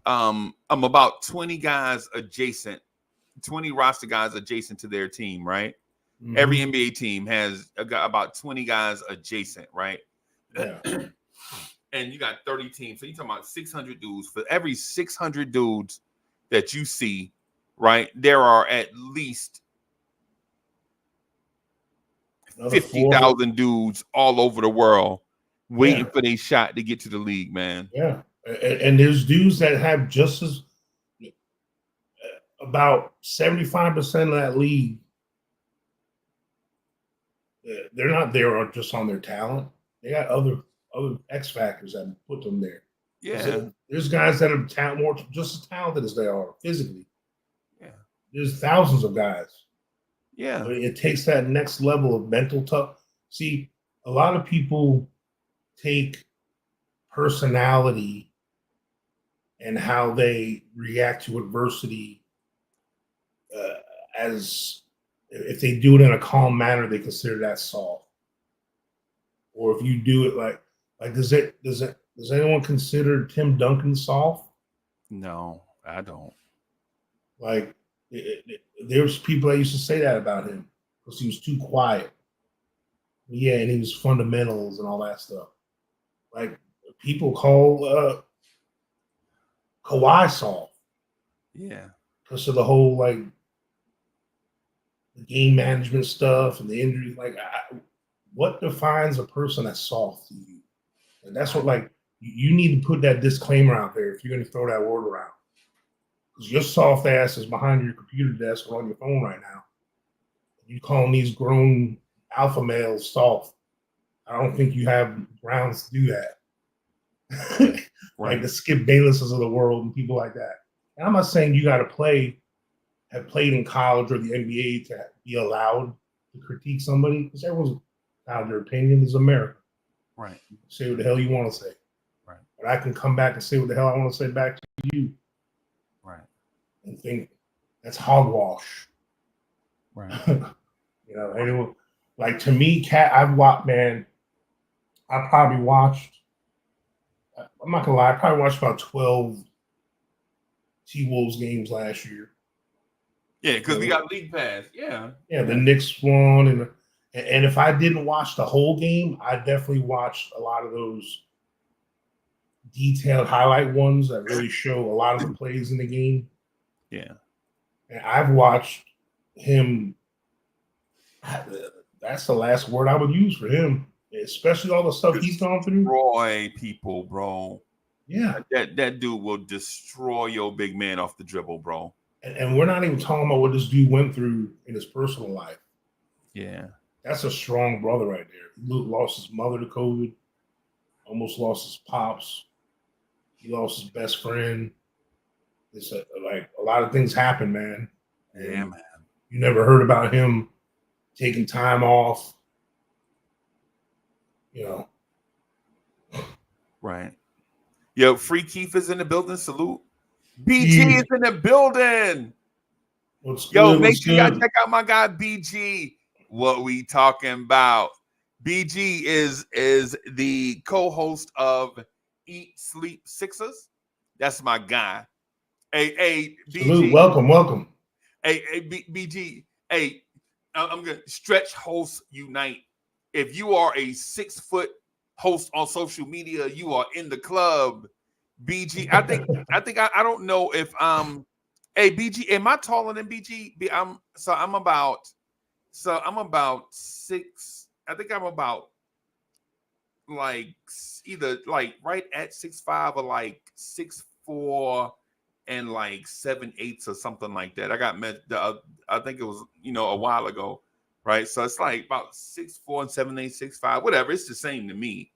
[SPEAKER 4] about 20 guys adjacent, 20 roster guys adjacent to their team, right? Mm-hmm. Every NBA team has about 20 guys adjacent, right?
[SPEAKER 6] Yeah.
[SPEAKER 4] And you got 30 teams. So you're talking about 600 dudes. For every 600 dudes that you see, right, there are at least 50,000 dudes all over the world waiting for their shot to get to the league, man.
[SPEAKER 6] Yeah. And there's dudes that have just as about 75% of that league. They're not there just on their talent. They got other X factors that put them there.
[SPEAKER 4] Yeah.
[SPEAKER 6] So there's guys that are more just as talented as they are physically.
[SPEAKER 4] Yeah.
[SPEAKER 6] There's thousands of guys.
[SPEAKER 4] Yeah.
[SPEAKER 6] But it takes that next level of mental tough. See, a lot of people take personality and how they react to adversity as if they do it in a calm manner, they consider that soft. Or if you do it like does anyone consider Tim Duncan soft?
[SPEAKER 7] No, I don't.
[SPEAKER 6] Like there's people that used to say that about him because he was too quiet. Yeah, and he was fundamentals and all that stuff. Like people call Kawhi soft.
[SPEAKER 7] Yeah.
[SPEAKER 6] Because of the whole like the game management stuff and the injuries. Like, what defines a person that's soft to you? And that's what like you need to put that disclaimer out there if you're going to throw that word around. Because your soft ass is behind your computer desk or on your phone right now. You calling these grown alpha males soft? I don't think you have grounds to do that. Like the Skip Baylesses of the world and people like that. And I'm not saying you got to have played in college or the NBA to be allowed to critique somebody, because everyone's out their opinion. Is America.
[SPEAKER 7] Right.
[SPEAKER 6] Say what the hell you want to say.
[SPEAKER 7] Right.
[SPEAKER 6] But I can come back and say what the hell I want to say back to you.
[SPEAKER 7] Right.
[SPEAKER 6] And think that's hogwash.
[SPEAKER 7] Right.
[SPEAKER 6] You know, anyone, like to me, I've watched, man, I probably watched, I'm not gonna lie, I probably watched about 12 T-Wolves games last year.
[SPEAKER 4] Yeah, because we got League Pass. Yeah.
[SPEAKER 6] Yeah, the Knicks won, and if I didn't watch the whole game, I definitely watched a lot of those detailed highlight ones that really show a lot of the plays in the game.
[SPEAKER 7] Yeah.
[SPEAKER 6] And I've watched him. That's the last word I would use for him, especially all the stuff he's gone through.
[SPEAKER 4] Destroy people, bro.
[SPEAKER 6] Yeah.
[SPEAKER 4] That dude will destroy your big man off the dribble, bro.
[SPEAKER 6] And we're not even talking about what this dude went through in his personal life.
[SPEAKER 7] Yeah.
[SPEAKER 6] That's a strong brother right there. He lost his mother to COVID, almost lost his pops. He lost his best friend. It's like a lot of things happen, man. And
[SPEAKER 7] yeah, man.
[SPEAKER 6] You never heard about him taking time off. You know.
[SPEAKER 4] Right. Yo, Free Keith is in the building. Salute. BG is in the building. Yo, make sure y'all check out my guy BG. What we talking about? BG is the co-host of Eat Sleep Sixers. That's my guy. Hey, BG.
[SPEAKER 6] Salute. Welcome.
[SPEAKER 4] Hey, BG. Hey, I'm gonna stretch hosts unite. If you are a 6-foot host on social media, you are in the club. BG, I think I don't know if hey BG, am I taller than BG? I'm about 6. I think I'm about like either like right at 6'5" or like 6'4" and like 7/8 or something like that. I got met. I think it was a while ago, right? So it's like about 6'4" and 7/8, 6'5", whatever. It's the same to me.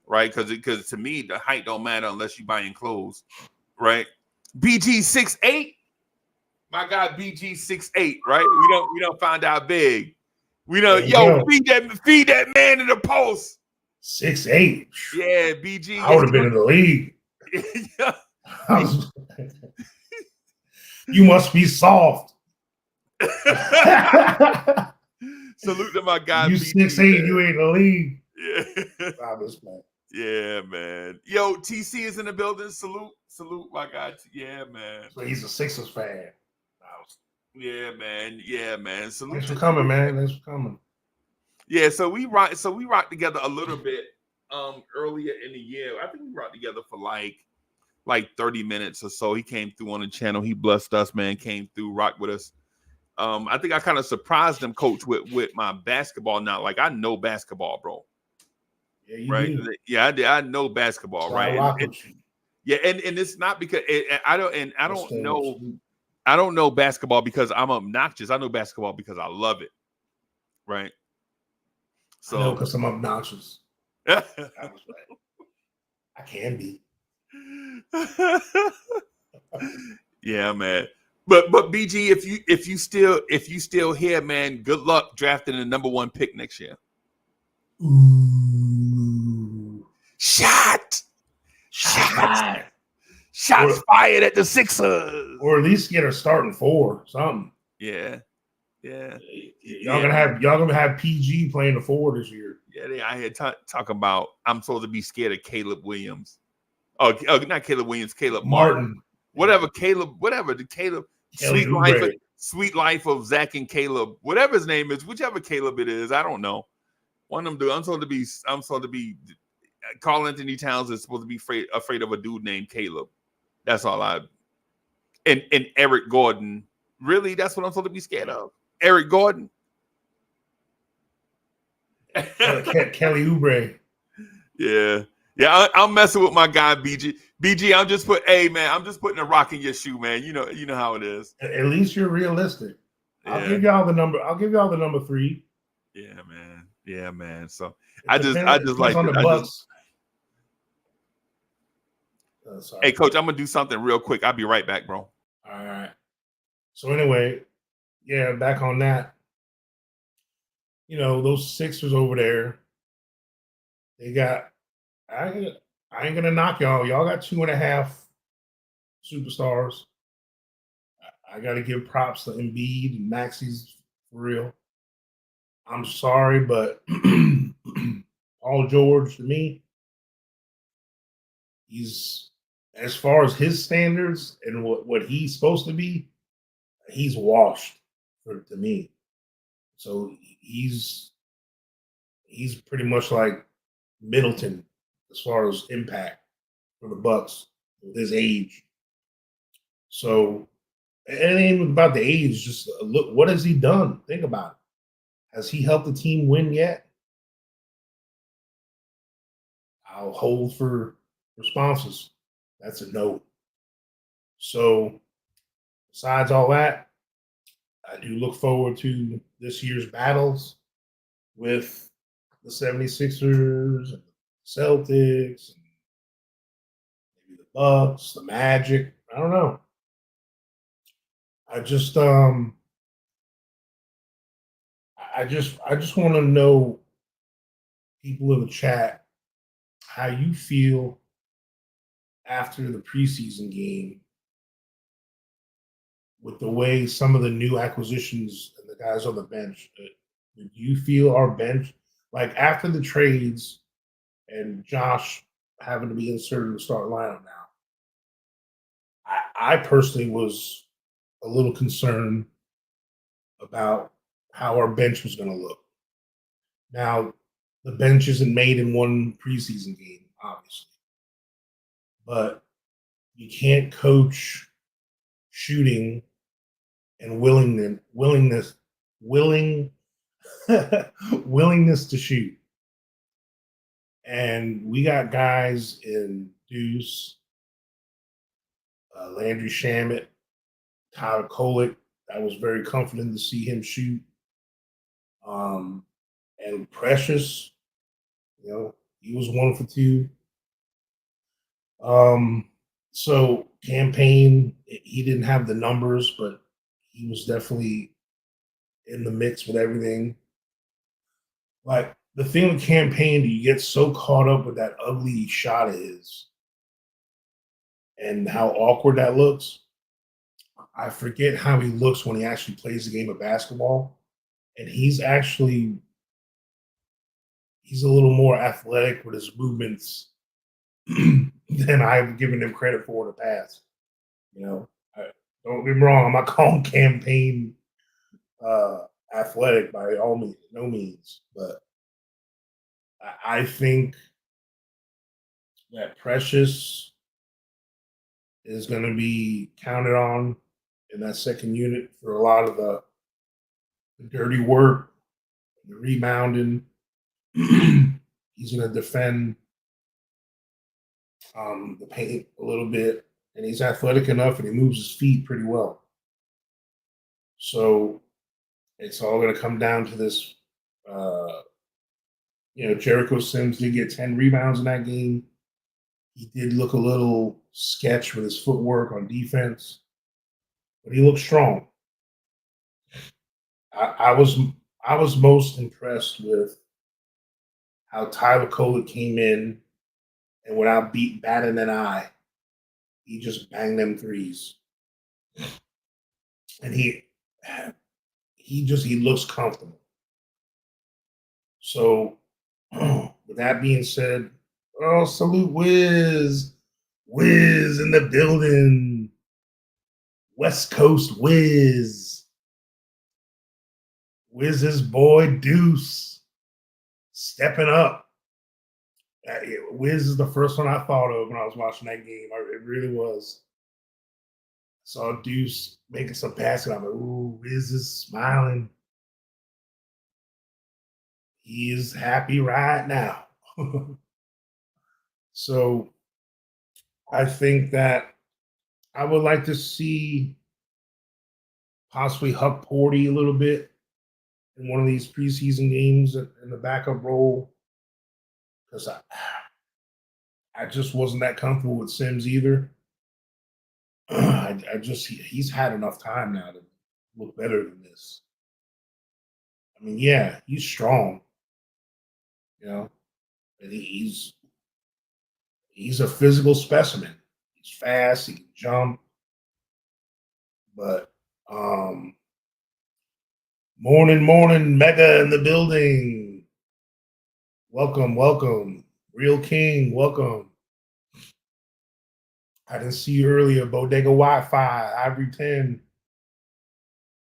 [SPEAKER 4] Right, because to me the height don't matter unless you buying clothes, right? BG 6'8", my guy BG 6'8", right? We don't find out big. We don't feed that man in the post.
[SPEAKER 6] 6'8".
[SPEAKER 4] Yeah, BG.
[SPEAKER 6] I would have been in the league. You must be soft.
[SPEAKER 4] Salute to my guy.
[SPEAKER 6] You 6'8", you ain't in the league.
[SPEAKER 4] Yeah. Yeah, man. Yo, TC is in the building. Salute, my guy. Yeah, man.
[SPEAKER 6] So he's a Sixers fan.
[SPEAKER 4] Yeah, man. Salute.
[SPEAKER 6] Thanks for coming, man. Thanks for coming.
[SPEAKER 4] Yeah, so we rocked together a little bit earlier in the year. I think we rocked together for like 30 minutes or so. He came through on the channel. He blessed us, man. Came through, rocked with us. I think I kind of surprised him, coach, with my basketball now. Like, I know basketball, bro.
[SPEAKER 6] Yeah, you
[SPEAKER 4] right.
[SPEAKER 6] do.
[SPEAKER 4] Yeah, I know basketball, so right? And it's not because I don't know basketball because I'm obnoxious. I know basketball because I love it, right? So
[SPEAKER 6] I know because I'm obnoxious. I can be.
[SPEAKER 4] Yeah, man. But BG, if you still here, man, good luck drafting the #1 pick next year.
[SPEAKER 6] Ooh.
[SPEAKER 4] Shots
[SPEAKER 6] Or-
[SPEAKER 4] fired at the Sixers.
[SPEAKER 6] Or at least get a starting 4, something.
[SPEAKER 4] Yeah.
[SPEAKER 6] Y'all gonna have PG playing the 4 this year.
[SPEAKER 4] Yeah, they out here talk about I'm supposed to be scared of Caleb Williams. Oh, not Caleb Williams, Caleb Martin. Whatever the Caleb sweet life of Zach and Caleb, whatever his name is, whichever Caleb it is, I don't know. One of them do. I'm supposed to be Karl-Anthony Towns is supposed to be afraid of a dude named Caleb. That's all and Eric Gordon. Really, that's what I'm supposed to be scared of. Eric Gordon.
[SPEAKER 6] Kelly Oubre.
[SPEAKER 4] Yeah. I'm messing with my guy BG. BG, I'm just putting a rock in your shoe, man. You know how it is.
[SPEAKER 6] At least you're realistic.
[SPEAKER 4] Yeah.
[SPEAKER 6] I'll give y'all the number 3.
[SPEAKER 4] Yeah, man. So
[SPEAKER 6] I just like on the Bucks.
[SPEAKER 4] Hey, Coach, I'm gonna do something real quick. I'll be right back, bro.
[SPEAKER 6] All right. So anyway, yeah, back on that. Those Sixers over there, they got. I ain't gonna knock y'all. Y'all got 2.5 superstars. I got to give props to Embiid and Maxi's for real. I'm sorry, but Paul George, to me, he's, as far as his standards and what he's supposed to be, he's washed to me. So he's pretty much like Middleton as far as impact for the Bucks with his age. So it ain't even about the age. Just look, what has he done? Think about it. Has he helped the team win yet? I'll hold for responses. That's a no. So besides all that, I do look forward to this year's battles with the 76ers and the Celtics and maybe the Bucks, the Magic. I don't know. I just want to know, people in the chat, how you feel after the preseason game with the way some of the new acquisitions and the guys on the bench. Do you feel our bench, like after the trades and Josh having to be inserted in the start lineup now, I personally was a little concerned about how our bench was going to look. Now, the bench isn't made in one preseason game, obviously. But you can't coach shooting and willingness to shoot. And we got guys in Deuce, Landry Shamet, Tyler Kolek. I was very confident to see him shoot. And Precious, he was 1 for 2. So Campaign, he didn't have the numbers, but he was definitely in the mix with everything. Like, the thing with Campaign, you get so caught up with that ugly shot of his and how awkward that looks. I forget how he looks when he actually plays the game of basketball. And he's a little more athletic with his movements than I've given him credit for in the past. Don't get me wrong, I'm not calling Campaign athletic by no means, but I think that Precious is going to be counted on in that second unit for a lot of the dirty work, the rebounding. He's going to defend the paint a little bit, and he's athletic enough, and he moves his feet pretty well. So it's all going to come down to this. Jericho Sims did get 10 rebounds in that game. He did look a little sketch with his footwork on defense, but he looked strong. I was most impressed with how Tyler Kolek came in And without batting an eye, he just banged them threes. And he looks comfortable. So with that being said, oh, salute Wiz. Wiz in the building. West Coast Wiz. Wiz's boy Deuce stepping up. Wiz is the first one I thought of when I was watching that game. It really was. I saw Deuce making some passing. I'm like, ooh, Wiz is smiling. He is happy right now. So I think that I would like to see possibly Huck Porty a little bit in one of these preseason games in the backup role, because I just wasn't that comfortable with Sims either. He's had enough time now to look better than this. I mean, yeah, he's strong, you know, and he's a physical specimen. He's fast, he can jump, but morning, Mega in the building. Welcome. Real King, welcome. I didn't see you earlier. Bodega Wi-Fi, Ivory 10.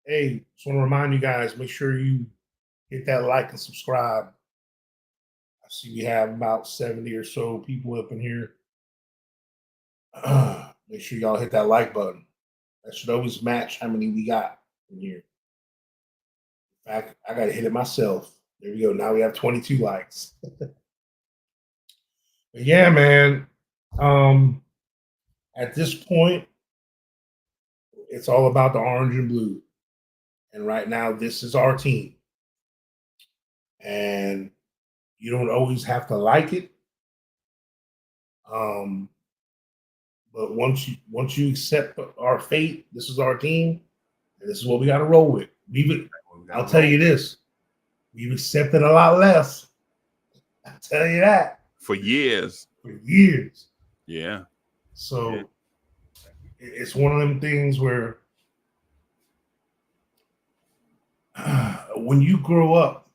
[SPEAKER 6] Hey, just want to remind you guys, make sure you hit that like and subscribe. I see we have about 70 or so people up in here. Make sure y'all hit that like button. That should always match how many we got in here. In fact, I got to hit it myself. There we go. Now we have 22 likes. But yeah, man. At this point, it's all about the orange and blue. And right now, this is our team. And you don't always have to like it. But once you accept our fate, this is our team, and this is what we got to roll with. I'll tell you this: we've accepted a lot less. I'll tell you that.
[SPEAKER 4] For years.
[SPEAKER 6] Yeah. So it's one of them things where when you grow up,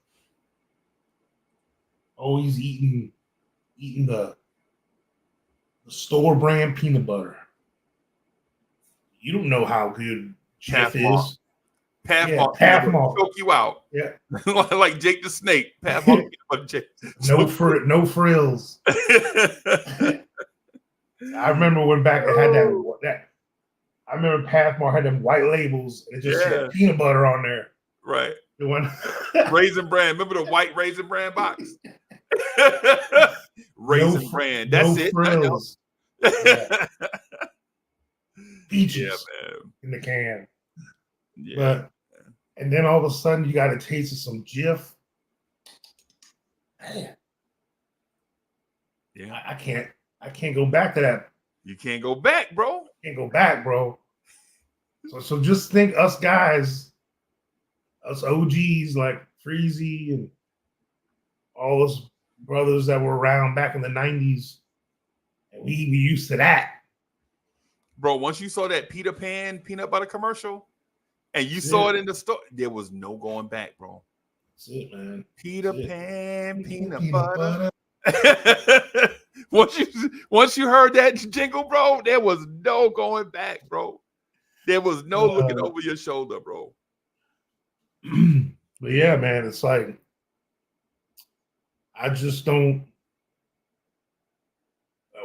[SPEAKER 6] always eating the store brand peanut butter, you don't know how good Jif is.
[SPEAKER 4] Pathmark choke you out.
[SPEAKER 6] Yeah,
[SPEAKER 4] like Jake the Snake. Pathmark.
[SPEAKER 6] No frills. I remember when back I had that. I remember Pathmark had them white labels and it just said peanut butter on there.
[SPEAKER 4] Right.
[SPEAKER 6] The one
[SPEAKER 4] Raisin Bran. Remember the white Raisin Bran box? Raisin Bran. That's it.
[SPEAKER 6] Frills. Yeah. Peaches
[SPEAKER 4] man.
[SPEAKER 6] in the can.
[SPEAKER 4] Yeah.
[SPEAKER 6] And then all of a sudden you got a taste of some Jif. Man.
[SPEAKER 4] Yeah.
[SPEAKER 6] I can't go back to that.
[SPEAKER 4] You can't go back, bro. So just think us guys, us OGs like Freezy and all those brothers that were around back in the 90s, and we used to that. Bro, once you saw that Peter Pan peanut butter commercial and you saw it in the store, there was no going back, bro.
[SPEAKER 6] That's it, man.
[SPEAKER 4] Peter Pan peanut butter. Once you heard that jingle, bro, there was no going back, bro. There was no looking over your shoulder, bro.
[SPEAKER 6] But yeah, man, it's like I just don't.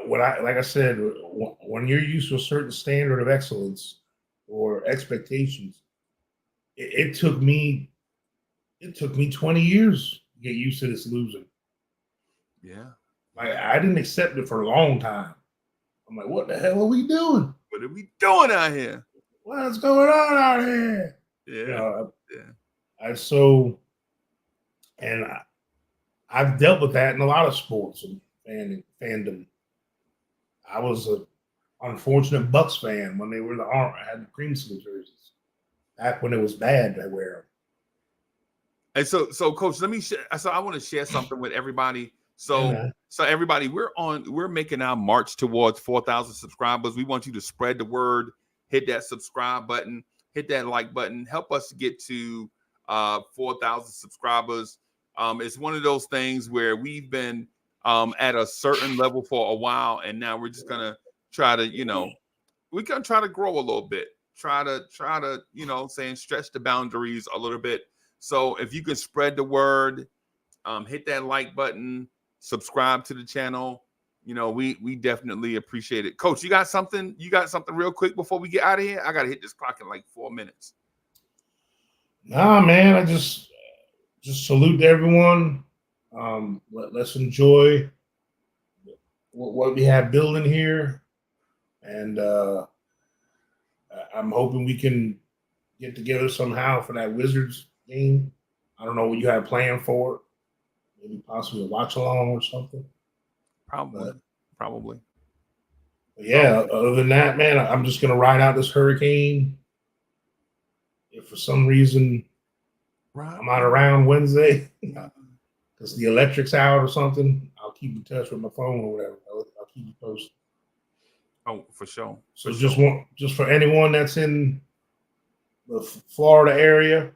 [SPEAKER 6] Like I said, when you're used to a certain standard of excellence or expectations, it took me 20 years to get used to this losing.
[SPEAKER 4] Yeah.
[SPEAKER 6] Like I didn't accept it for a long time. I'm like, what the hell are we doing?
[SPEAKER 4] What are we doing out here?
[SPEAKER 6] What's going on out here?
[SPEAKER 4] Yeah.
[SPEAKER 6] I've dealt with that in a lot of sports and fandom. I was an unfortunate Bucks fan when they were in the armor. I had the creamsicle jerseys back when it was bad to wear them.
[SPEAKER 4] And so Coach, let me share. So I want to share something with everybody So everybody, we're making our march towards 4,000 subscribers. We want you to spread the word, hit that subscribe button, hit that like button, help us get to 4,000 subscribers. It's one of those things where we've been at a certain level for a while, and now we're just gonna try to, we're gonna try to grow a little bit, try to, stretch the boundaries a little bit. So if you can spread the word, hit that like button, subscribe to the channel, we definitely appreciate it. Coach, you got something real quick before we get out of here? I gotta hit this clock in like 4 minutes.
[SPEAKER 6] Nah, man, I just salute everyone. Let's enjoy what we have building here, and I'm hoping we can get together somehow for that Wizards game. I don't know what you have planned for it. Maybe possibly a watch along or something.
[SPEAKER 4] Probably.
[SPEAKER 6] But yeah, other than that, man, I'm just gonna ride out this hurricane. If for some reason I'm not around Wednesday because the electric's out or something, I'll keep in touch with my phone or whatever. I'll keep you posted.
[SPEAKER 4] Oh, for sure.
[SPEAKER 6] So just for anyone that's in the Florida area,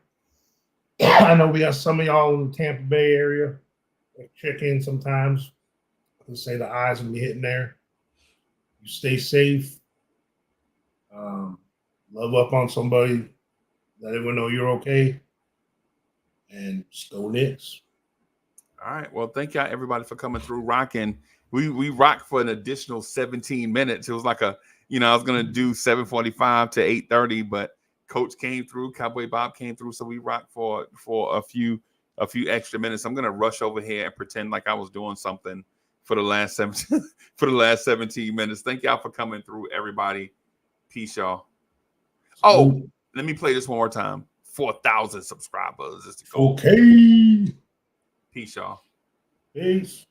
[SPEAKER 6] I know we got some of y'all in the Tampa Bay area. Check in sometimes. I say the eyes will be hitting there. You stay safe. Love up on somebody. Let everyone know you're okay. And just go Knicks.
[SPEAKER 4] All right. Well, thank y'all everybody for coming through rocking. We rocked for an additional 17 minutes. It was like I was gonna do 7:45 to 8:30, but Coach came through, Cowboy Bob came through, so we rocked for a few extra minutes. I'm gonna rush over here and pretend like I was doing something for the last 17 minutes. Thank y'all for coming through, everybody. Peace, y'all. Oh, let me play this one more time. 4,000 subscribers.
[SPEAKER 6] Okay.
[SPEAKER 4] Peace, y'all.
[SPEAKER 6] Peace.